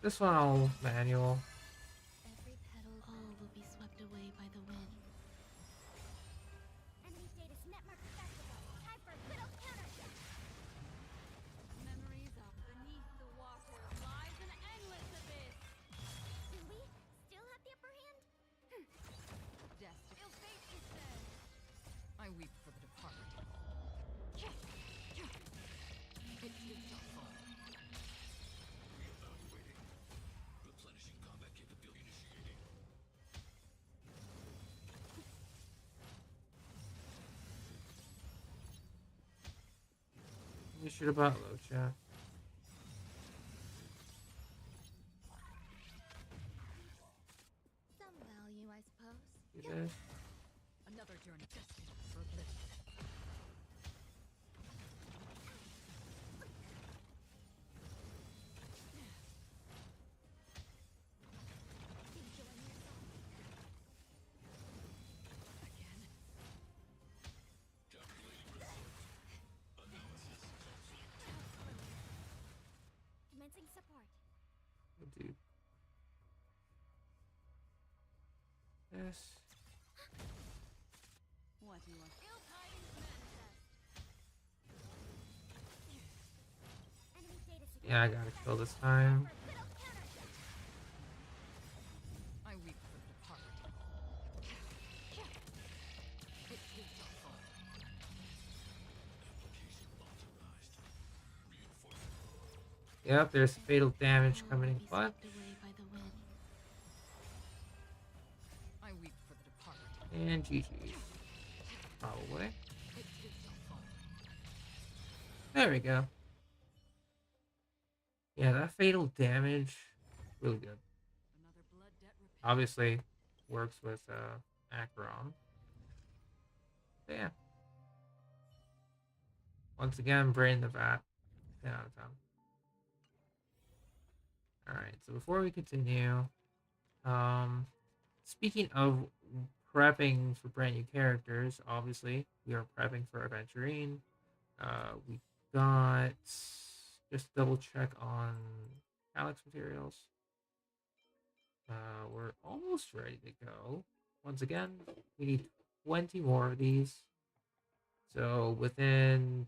This one I'll manual. Every petal all will be swept away by the wind. Enemy status netmark accessible. Time for a little counter. Memories of beneath the water lies an endless abyss. Do we still have the upper hand? Destiny. Ill fate is said. I weep for the departed. It too shall fall. Reevaluating. Replenishing combat capability initiating. You should have bought Locha. Some value, I suppose. Do this. Another journey destined for bliss. Enjoy yourself. Again. Calculating results. Analysis complete. Commencing support. We'll do this. What do you want? Ill tidings manifest. Enemy status. Yeah, I gotta kill this time. For a little counter. I weep for the departed. It too shall fall. Application authorized. Reinforcement. Yep, there's fatal damage All coming will in be clutch. swept away by the wind. I weep for the departed. And GG. Probably. It too shall fall. There we go. Yeah, that fatal damage, really good. Another blood debt repaid. Obviously, works with Acheron. But yeah. Once again, brain the vat. 10 out of 10. Alright, so before we continue, speaking of prepping for brand new characters, obviously, we are prepping for Aventurine. We got, just double check on Alex materials. We're almost ready to go. Once again, we need 20 more of these. So within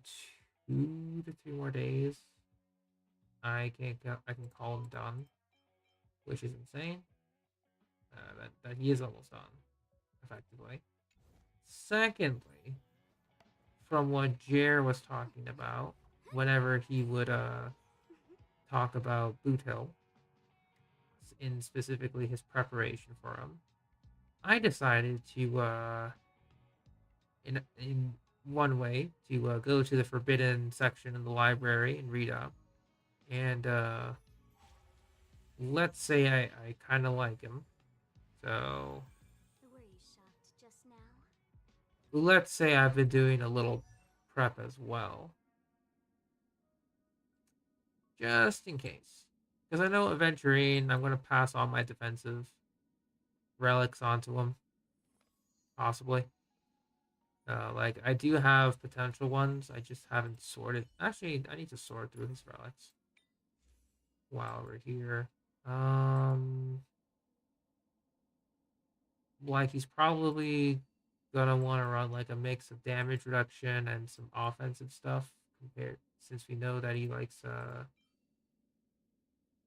2 to 3 more days, I can call him done, which is insane. That he is almost done, effectively. Secondly, from what Jer was talking about, whenever he would talk about Boot Hill, in specifically his preparation for him, I decided to in one way to go to the forbidden section in the library and read up. And let's say I kind of like him. So Were you shocked just now? let's say I've been doing a little prep as well. Just in case. Because I know Aventurine, I'm going to pass on my defensive relics onto him, possibly. Like, I do have potential ones. I just haven't sorted. Actually, I need to sort through his relics while we're here. Like, he's probably gonna want to run like a mix of damage reduction and some offensive stuff compared, since we know that he likes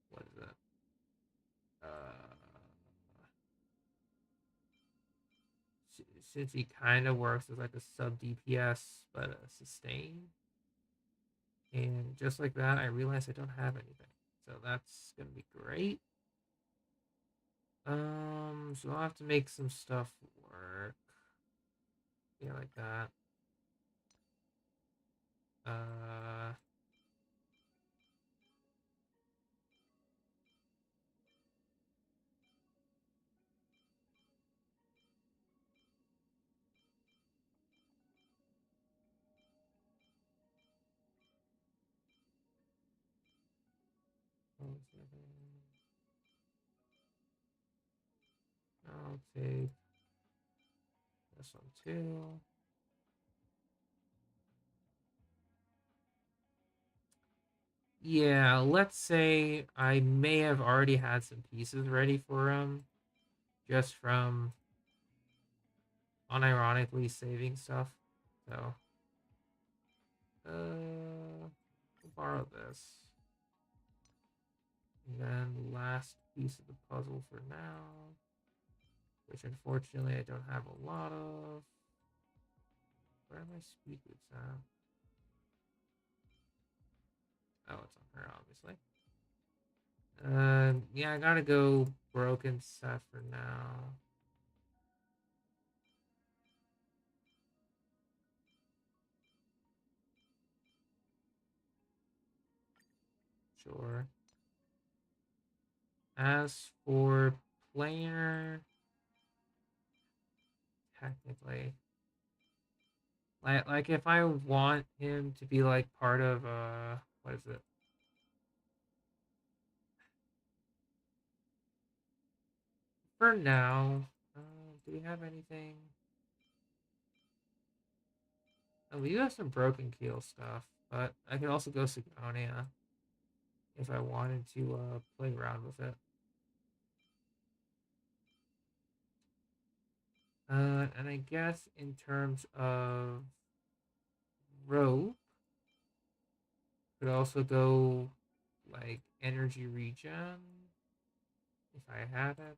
what is it? Since he kind of works as like a sub DPS but a sustain. And just like that, I realize I don't have anything. So that's gonna be great. So I'll have to make some stuff work. Yeah, like that. Uh, I'll take this one too. Yeah, let's say I may have already had some pieces ready for him just from unironically saving stuff. So, I'll borrow this. And then the last piece of the puzzle for now, which unfortunately I don't have a lot of. Where are my speed boots at? Oh, it's on her, obviously. Yeah, I gotta go broken set for now. Sure. As for player, technically, like if I want him to be like part of what is it? For now, do we have anything? Oh, we do have some broken keel stuff, but I could also go Sigonia if I wanted to play around with it. And I guess in terms of rope, could also go like energy regen if I had it,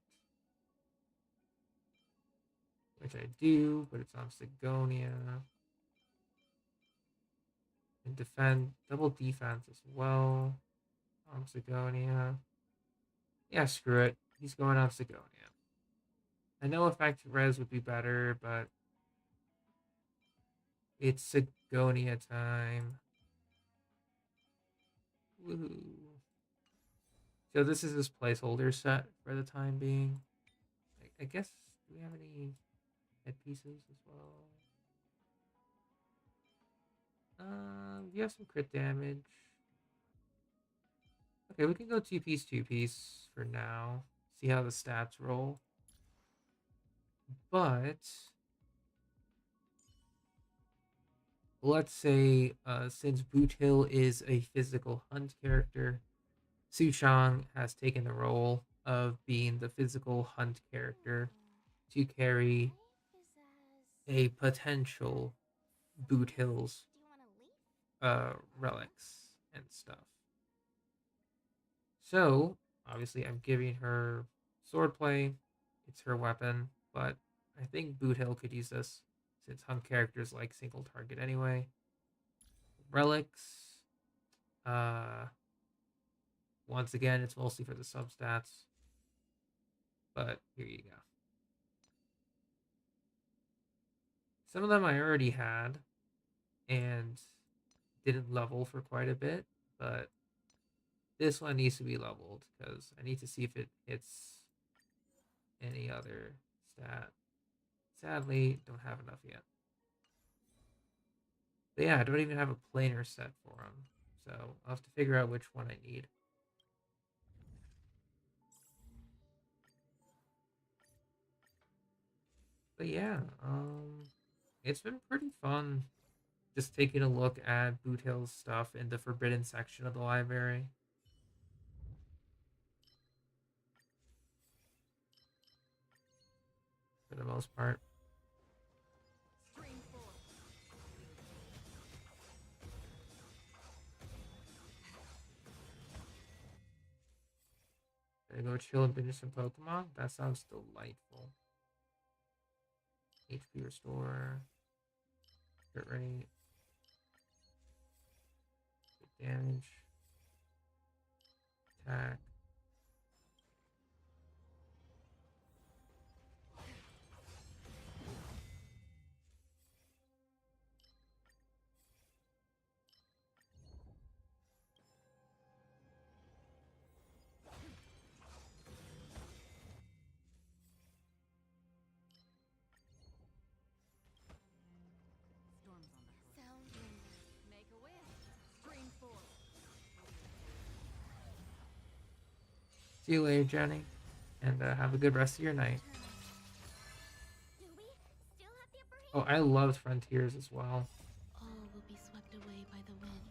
which I do, but it's on Sigonia. And defend, double defense as well on Sigonia. Yeah, screw it. He's going on Sigonia. I know effective res would be better, but it's Sigonia time. Woohoo. So this is his placeholder set for the time being. I guess, do we have any head pieces as well? We have some crit damage. Okay, we can go two piece for now. See how the stats roll. But let's say since Boot Hill is a physical hunt character, Su Chang has taken the role of being the physical hunt character to carry a potential Boot Hill's Do you want to leave? relics and stuff. So obviously I'm giving her swordplay. It's her weapon, but I think Boot Hill could use this since hunt characters like single target anyway. Relics. Uh Once again, it's mostly for the substats. But here you go. Some of them I already had and didn't level for quite a bit, but this one needs to be leveled because I need to see if it hits any other stat. Sadly, don't have enough yet. But yeah, I don't even have a planar set for them, so I'll have to figure out which one I need. But yeah, it's been pretty fun just taking a look at Boot Hill's stuff in the forbidden section of the library. For the most part. Stream 4. Gonna go chill and binge some Pokemon? That sounds delightful. HP restore. Hit rate. Hit damage. Attack. Storms on the horizon. Sound windy. Make a wish. Stream 4. See you later, Jenny. And have a good rest of your night. Do we still have the upper hand? Oh, I loved Frontiers as well. All will be swept away by the wind.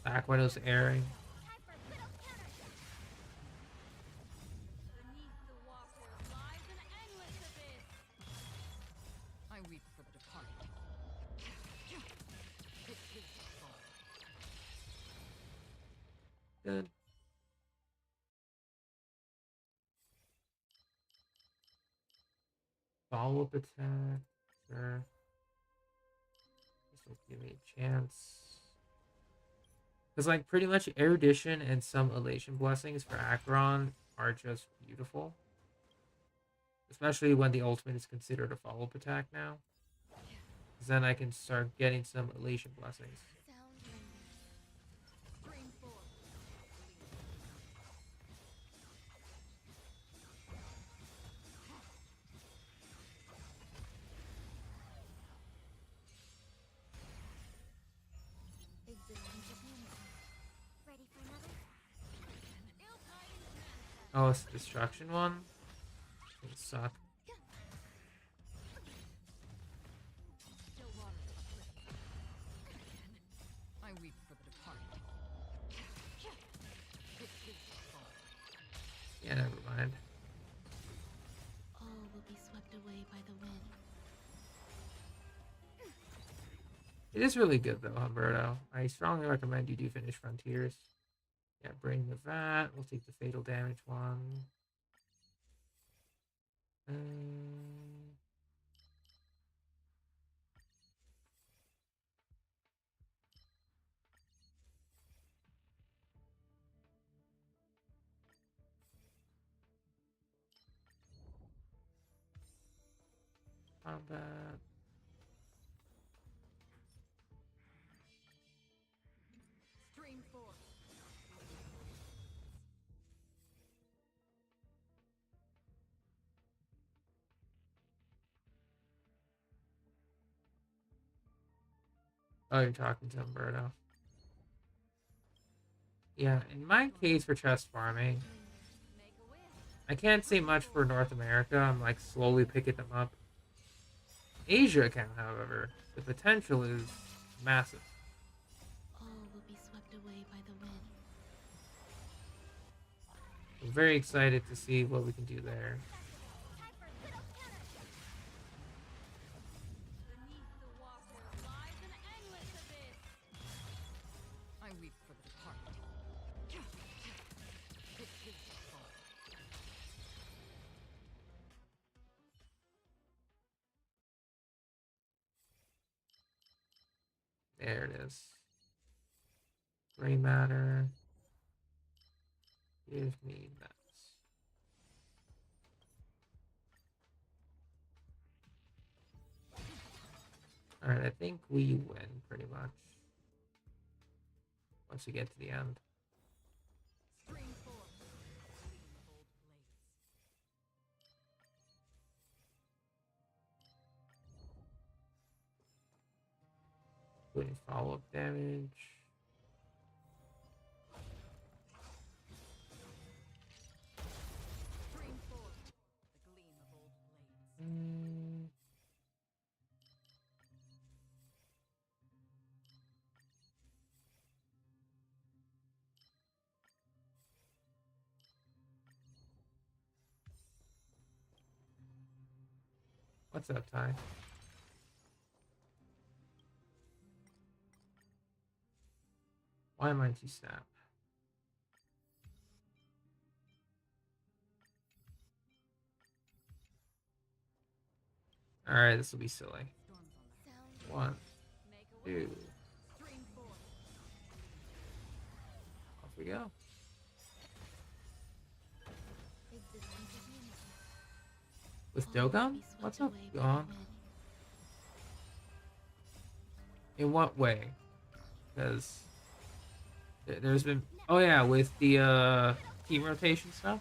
Back when it was airing. Time for a good old counter. Beneath the water lies an endless abyss. I weep for the departed. It is the fall. Good. Follow-up attack. Sure. This will give me a chance. Because, like, pretty much Erudition and some Elation Blessings for Acheron are just beautiful. Especially when the ultimate is considered a follow-up attack now. Because then I can start getting some Elation Blessings. Sound windy. Stream 4. Existence of music. Ready for another? Ill tidings manifest. Oh, it's the Destruction one? It suck. Still water to uplift. I weep for the departed. It is the fall. Yeah, never mind. All will be swept away by the wind. It is really good though, Humberto. I strongly recommend you do finish Frontiers. Yeah, bring the vat. We'll take the fatal damage one. Combat. Stream 4. Oh, you're talking to Humberto. Yeah, in my case for chest farming, Make a wish. I can't say much for North America. I'm like slowly picking them up. Asia account, however, the potential is massive. All will be swept away by the wind. I'm very excited to see what we can do there. Time for a good old counter. Beneath the water lies an endless abyss. I weep for the departed. It is the fall. There it is. Gray matter. Give me that. Alright, I think we win pretty much. Once we get to the end. Stream 4. Gleam of old blades. Including follow-up damage. Stream What's up, Ty? Why am I T-Snap? Alright, this will be silly. Sounds One, two, Stream 4. off we go. existence of unity. With All will Dokkan? be What's swept up, away by the Gon? wind. In what way? Because there's been... Oh yeah, with the team rotation stuff?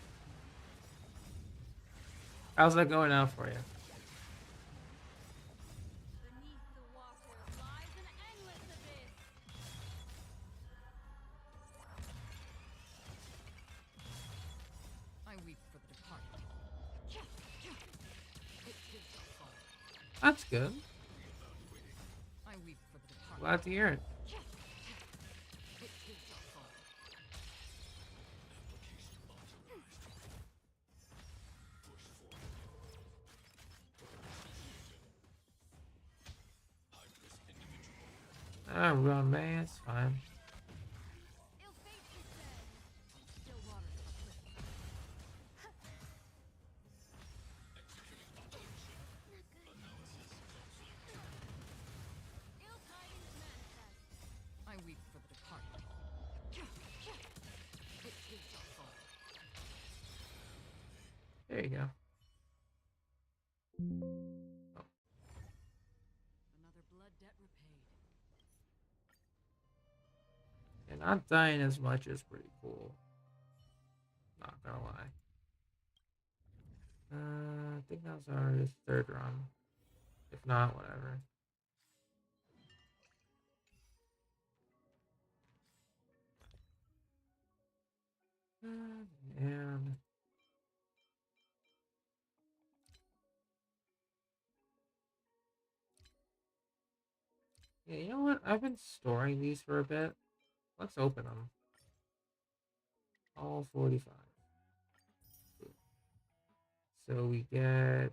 How's that going out for you? Beneath the water lies an endless abyss. I weep for the departed. That's good. I weep for the departed. Glad to hear it. Ah, run, man. It's fine. Ill fate descends. Still waters uplift. Ill tidings manifest. I weep for the departed. There you go. Another blood debt repaid. And not dying as much is pretty cool. Not gonna lie. I think that was our third run. If not, whatever. And yeah, you know what? I've been storing these for a bit. Let's open them. All 45. So we get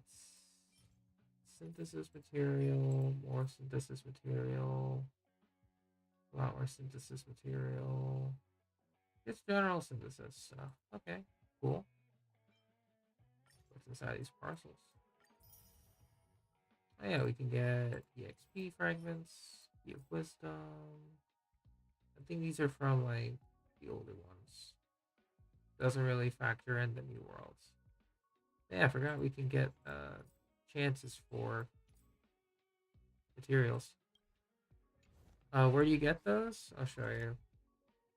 synthesis material, more synthesis material, a lot more synthesis material. It's general synthesis stuff. Okay, cool. What's inside these parcels? Oh yeah, we can get EXP fragments, Key of Wisdom. I think these are from like the older ones. Doesn't really factor in the new worlds. Yeah, I forgot we can get chances for materials. Where do you get those? I'll show you.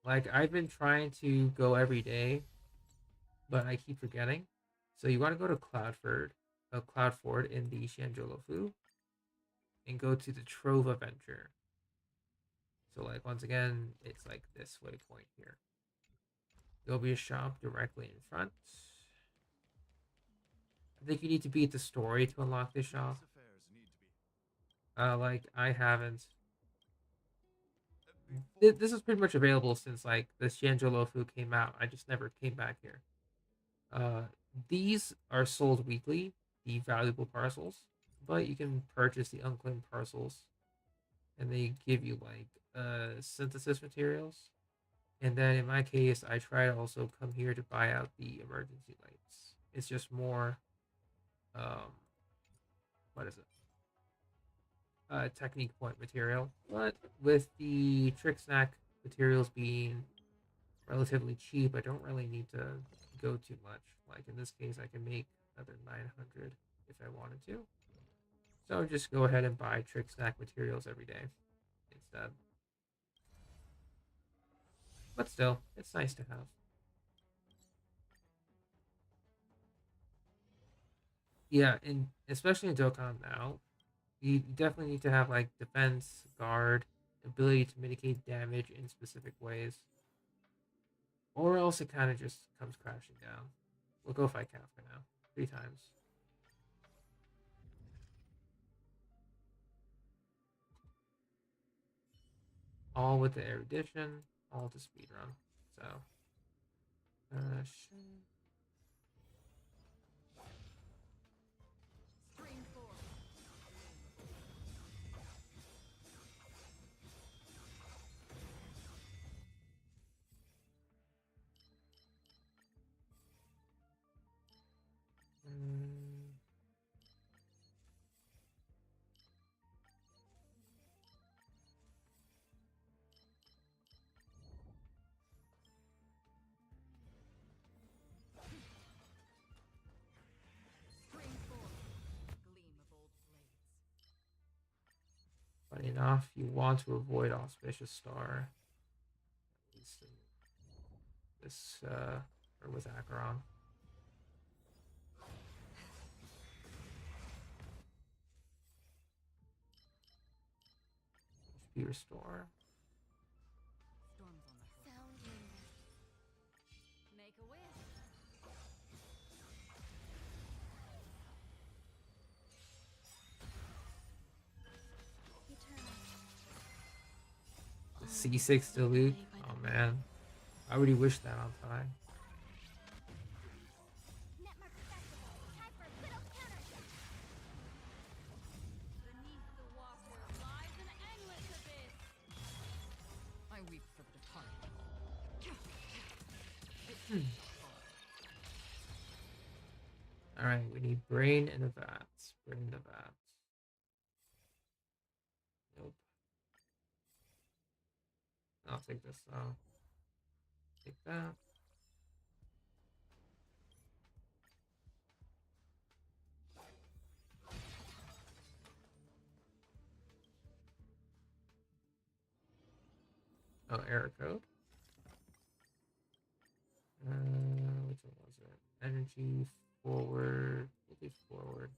Like, I've been trying to go every day, but I keep forgetting. So you want to go to Cloudford in the Shanjolofu, and go to the Trove Adventure. So, like, once again, it's like this waypoint here. There'll be a shop directly in front. I think you need to beat the story to unlock this shop. Like, I haven't. This is pretty much available since, like, the Shanjolofu came out. I just never came back here. These are sold weekly, the valuable parcels, but you can purchase the unclaimed parcels, and they give you, like, synthesis materials. And then in my case, I try to also come here to buy out the emergency lights. It's just more, what is it? Technique point material. But with the trick snack materials being relatively cheap, I don't really need to go too much. Like in this case, I can make another 900 if I wanted to. So just go ahead and buy trick snack materials every day instead. But still, it's nice to have. Yeah, and especially in Dokkan now, you definitely need to have like defense, guard, ability to mitigate damage in specific ways. Or else it kind of just comes crashing down. We'll go fight Kafka now. 3 times. All with the erudition, all to speedrun. So, Stream 4. enough, you want to avoid Auspicious Star. At least in this, or with Acheron. HP Restore. Storms on the horizon. Sounding. Make a wish. Eternal. The C6 Dilute. Oh man. I already wish that on time. Netmark accessible. Time for a little counter. Beneath the water lies an endless abyss. I weep for the departed. Alright, we need Brain and a Vats. Brain and a Vats. Nope. I'll take this though. Take that. Oh, error code. Which one was it? Energy forward. We'll do forward.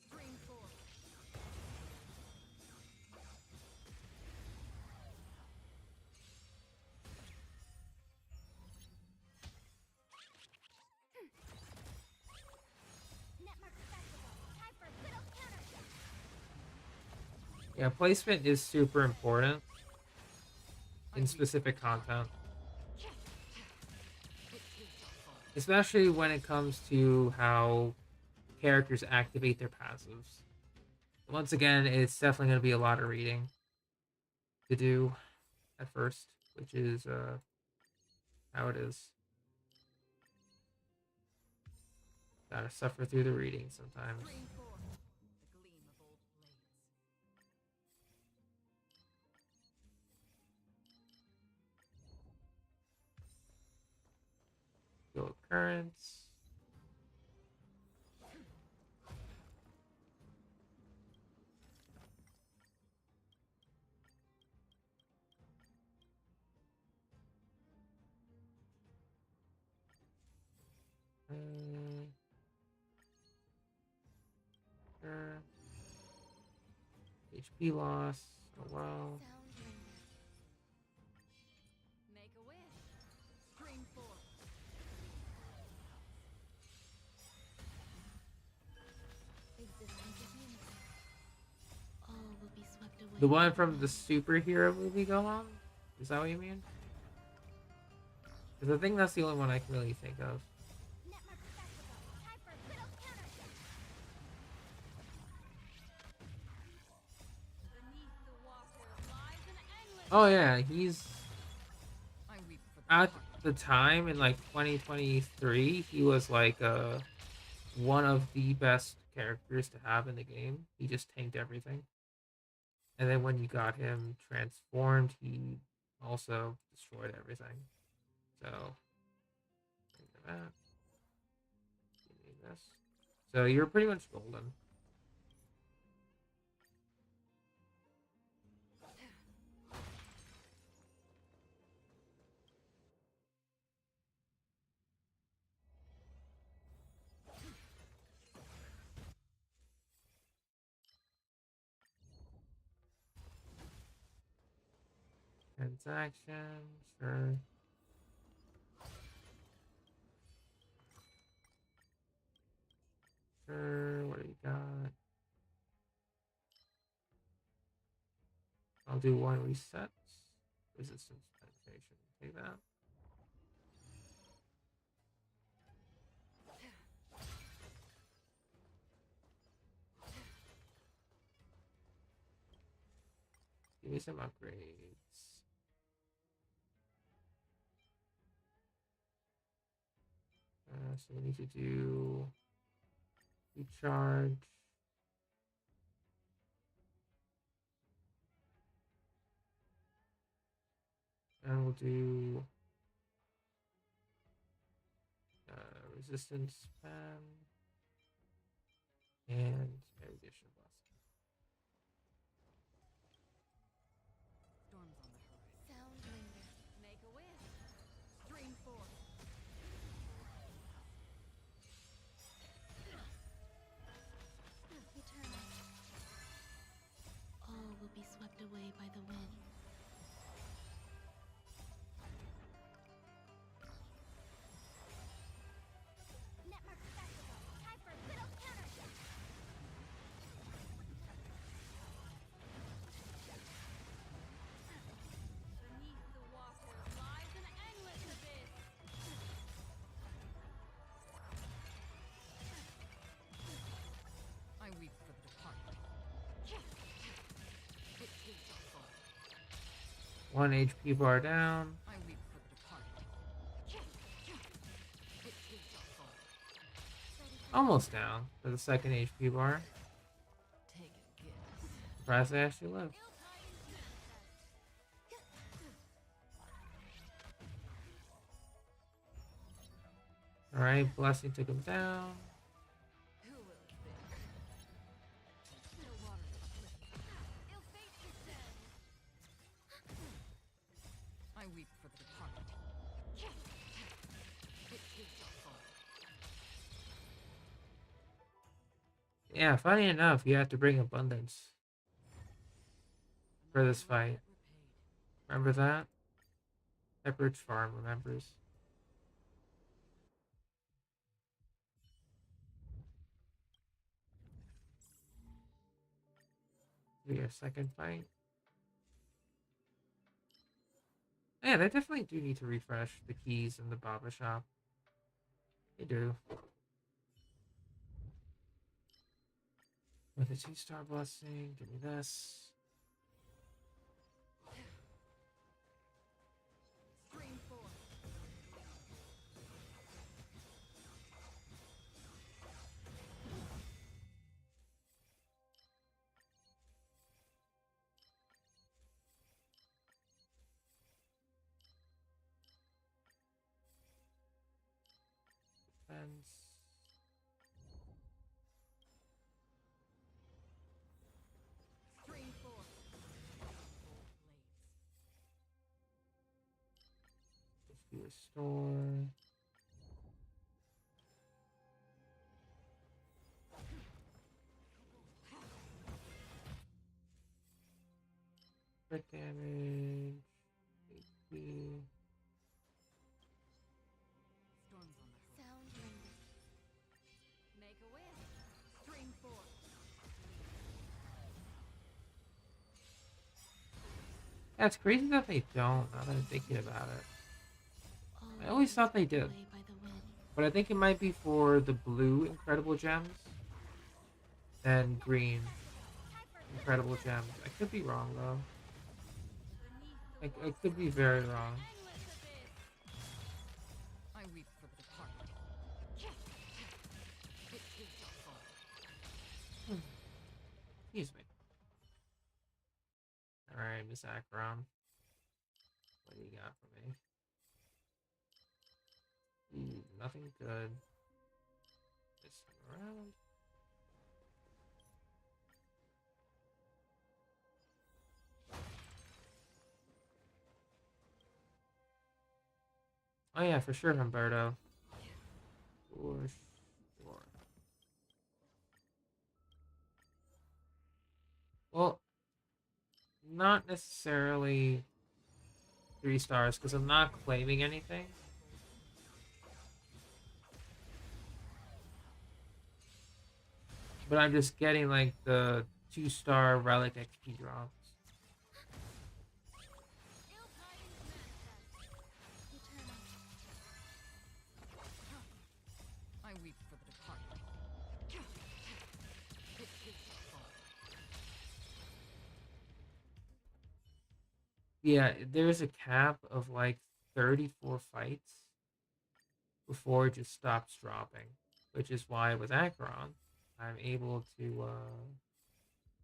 Stream forth. Netmark accessible. Time for a little counter. Yeah, placement is super important in specific content. Especially when it comes to how characters activate their passives. Once again, it's definitely going to be a lot of reading to do at first, which is how it is. Gotta suffer through the reading sometimes. Stream forth. The gleam of old blades. Go occurrence. Sure. HP loss. Oh well. Sounding. Make a wish. Stream forth. Existence is limited. All will be swept away. The one from the superhero movie go on? Is that what you mean? Because I think that's the only one I can really think of. Netmark accessible. Time for a little counter. Beneath the water lies an endless. Oh yeah, he's I weep for the at departed. the time in like 2023, he was like one of the best characters to have in the game. He just tanked everything. And then when you got him transformed, he also destroyed everything. So, think of that. Give me this. So you're pretty much golden. Transaction, sure. Sure, what do you got? I'll do one reset. Resistance penetration. Take that. Give me some upgrades. So we need to do recharge. And we'll do resistance spam. And erudition blessing. Storms on the horizon. Sound linger. Make a wish. Stream forth. Eternal. All will be swept away by the wind. Netmark festival. Time for a good old counter. Beneath the water lies an endless abyss. I weep for the departed. It is your fault. 1 HP bar down. I weep for the departed. It is your fault. Almost down for the second HP bar. Take a guess. Surprised they actually lived. Ill tidings manifest. Alright, blessing took him down. Who will it be? Still waters uplift. Ill fate descends. I weep for the departed. It is your fault. Yeah, funny enough, you have to bring abundance for this Another fight. debt repaid. Remember that? Pepperidge Farm remembers. Be our second fight. Yeah, they definitely do need to refresh the keys in the Baba shop. They do. With a 2-star blessing, give me this. Stream forth. Fence. Stream forth. Let's do a store. Crit damage. HP. Storms on the horizon. Sound linger. Make a wish. Stream forth. Yeah, it's crazy that they don't, now that I'm thinking about it. All I will always be thought they swept did. away by the wind. But I think it might be for the blue Incredible Gems and green Incredible Gems. I could be wrong though. Beneath the I could be very wrong. endless abyss. I weep for the departed. It is your fault. Excuse me. Alright, Miss Acheron. What do you got for me? Ooh, nothing good. This time around. Oh yeah, for sure, Humberto. For sure. Well, not necessarily 3 stars, because I'm not claiming anything. But I'm just getting like the 2-star relic XP drops. Ill tidings manifest. Eternal. I weep for the departed. It is your fault. Yeah, there's a cap of like 34 fights before it just stops dropping, which is why with Acheron, I'm able to,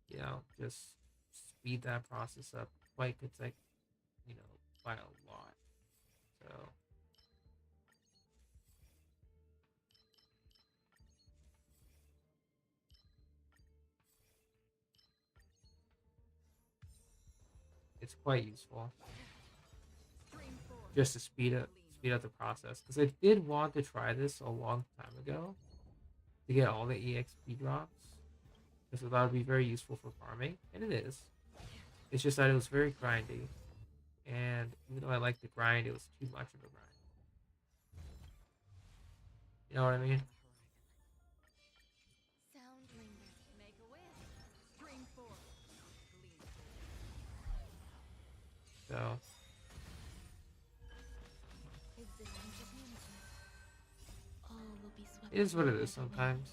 you know, just speed that process up quite, it's like, you know, by a lot. So, it's quite useful Stream 4. just to speed up the process. Because I did want to try this a long time ago to get all the EXP drops, because I thought it'd be very useful for farming, and it is. It's just that it was very grindy, and even though I like the grind, it was too much of a grind. You know what I mean? Sound lingers. Make a wish. Stream 4. Gleam. So Existence is unity. All will be swept it is what away it by is the wind. sometimes.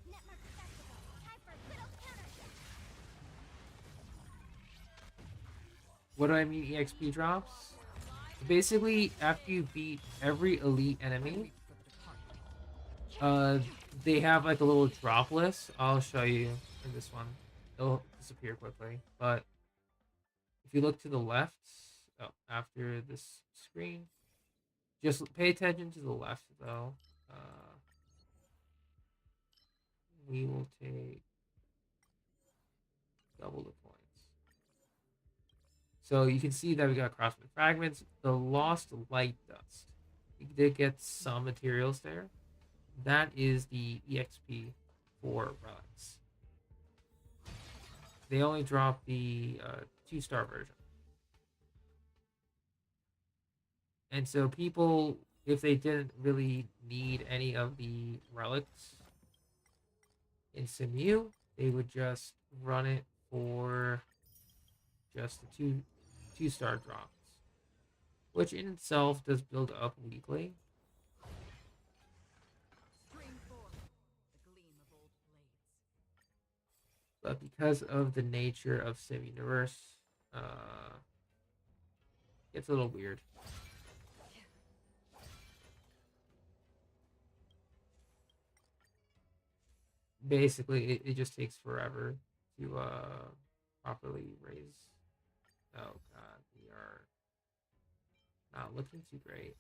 Netmark festival. Time for a little counter. What do I mean EXP drops? Basically, after you beat every elite enemy, they have like a little drop list. I'll show you in this one. It'll disappear quickly, but if you look to the left, oh, after this screen, just pay attention to the left though. We will take double the points. So you can see that we got crossbow fragments, the lost light dust. We did get some materials there. That is the EXP for relics. They only drop the 2-star version. And so people, if they didn't really need any of the relics in Simu, they would just run it for just the two-star drops, which in itself does build up weekly. Stream 4. The gleam of old blades. But because of the nature of Sim Universe, it's a little weird. Basically, it just takes forever to properly raise. Oh god, we are not looking too great.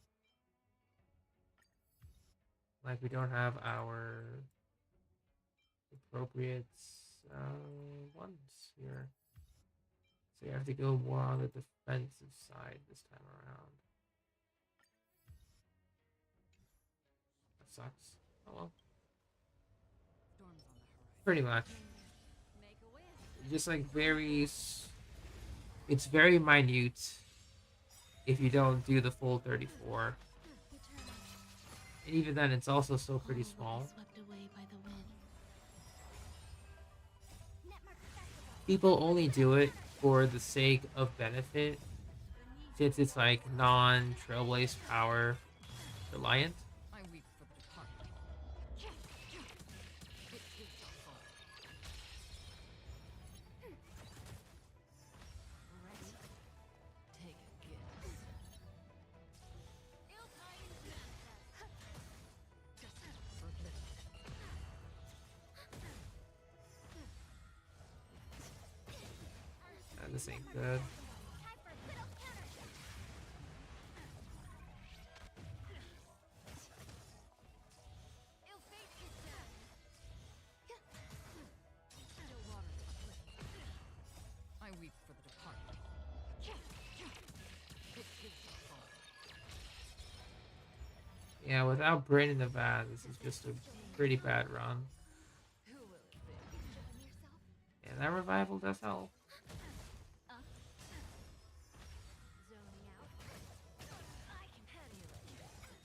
Like, we don't have our appropriate ones here. So you have to go more on the defensive side this time around. That sucks. Oh well. Storms on the horizon. Pretty much. Make a wish. Just like it's very minute if you don't do the full 34. And even then, it's also still pretty All will small. be swept away by the wind. Netmark festival. People only do it for the sake of benefit, since it's like non-trailblaze power reliant. I weep for the departed. It is our fault. Ready? Take a guess. Ilkine's manifest. Just for this. This ain't good. Time for a little counter. Ill fate is done. Still water to play. I weep for the departed. It is our fault. Yeah, without Brain in the Vat, this is just a pretty bad run. Who will it be? Enjoying yourself? And that revival does help. Zoning out. I can handle it.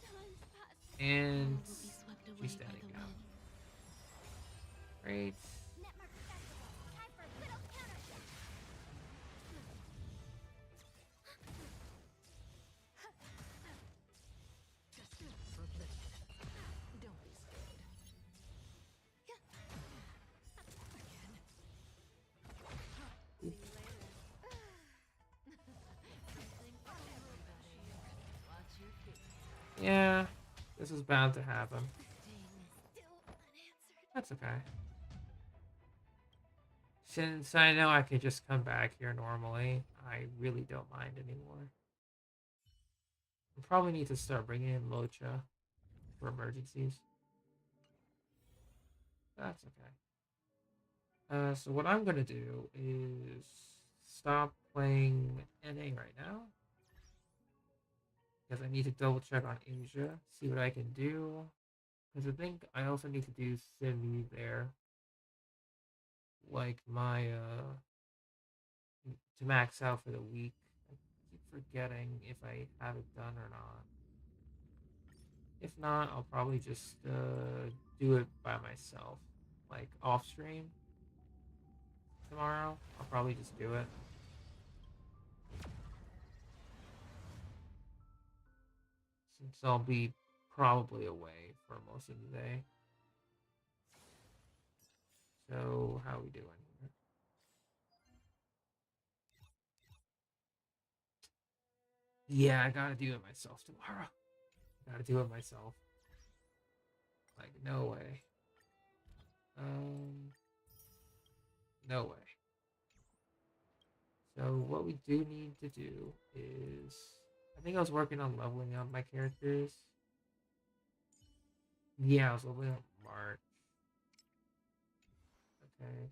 Time's passed. And All will be swept away she's by standing the now. wind. Great. Netmark festival. Time for a little counter. Just for this. Don't be scared. Again. See you later. Something for everybody. Watch your feet. Yeah, this is bound to happen. Still unanswered. That's okay. Since I know I could just come back here normally, I really don't mind anymore. I probably need to start bringing in Locha for emergencies. That's okay. So what I'm gonna do is stop playing NA right now because I need to double check on Asia, see what I can do. Because I think I also need to do Simi there, like my to max out for the week. I keep forgetting if I have it done or not. If not, I'll probably just do it by myself, like off stream tomorrow. I'll probably just do it. Since I'll be probably away for most of the day. So, how are we doing here? Yeah, I gotta do it myself tomorrow. Gotta do it myself. Like, no way. Um, no way. So, what we do need to do is. I think I was working on leveling up my characters. Yeah, I was leveling up March. Okay.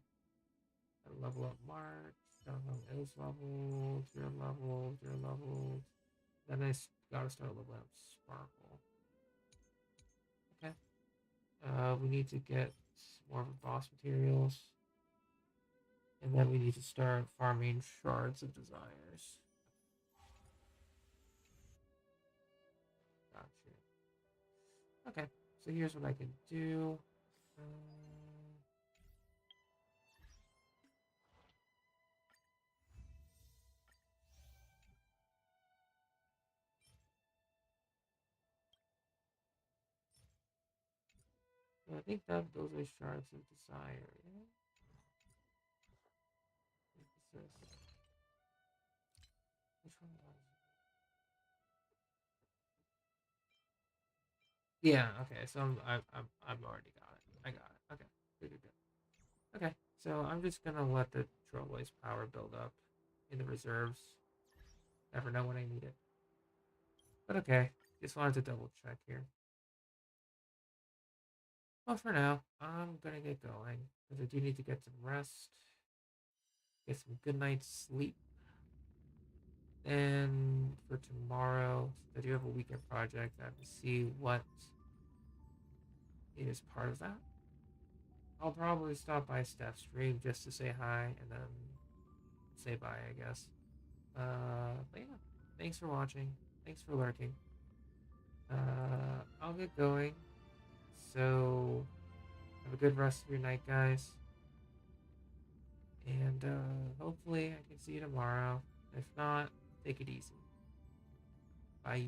I level up March. Download is leveled. You're leveled. You're leveled. Then gotta start leveling up Sparkle. Okay. We need to get more of a boss materials. And then we need to start farming shards of desires. Gotcha. Okay, so here's what I can do. I think that those are shards of desire. Yeah? What is this? Which one was it? Yeah. Okay. So I've already got it. I got it. Okay. Good. Good. Good. Okay. So I'm just gonna let the Trollboy's power build up in the reserves. Never know when I need it. But okay. Just wanted to double check here. Well, for now, I'm gonna get going because I do need to get some rest, get some good night's sleep. And for tomorrow, I do have a weekend project. I have to see what is part of that. I'll probably stop by Steph's stream just to say hi and then say bye, I guess. But yeah, thanks for watching. Thanks for lurking. I'll get going. So, have a good rest of your night, guys. And hopefully I can see you tomorrow. If not, take it easy. Bye.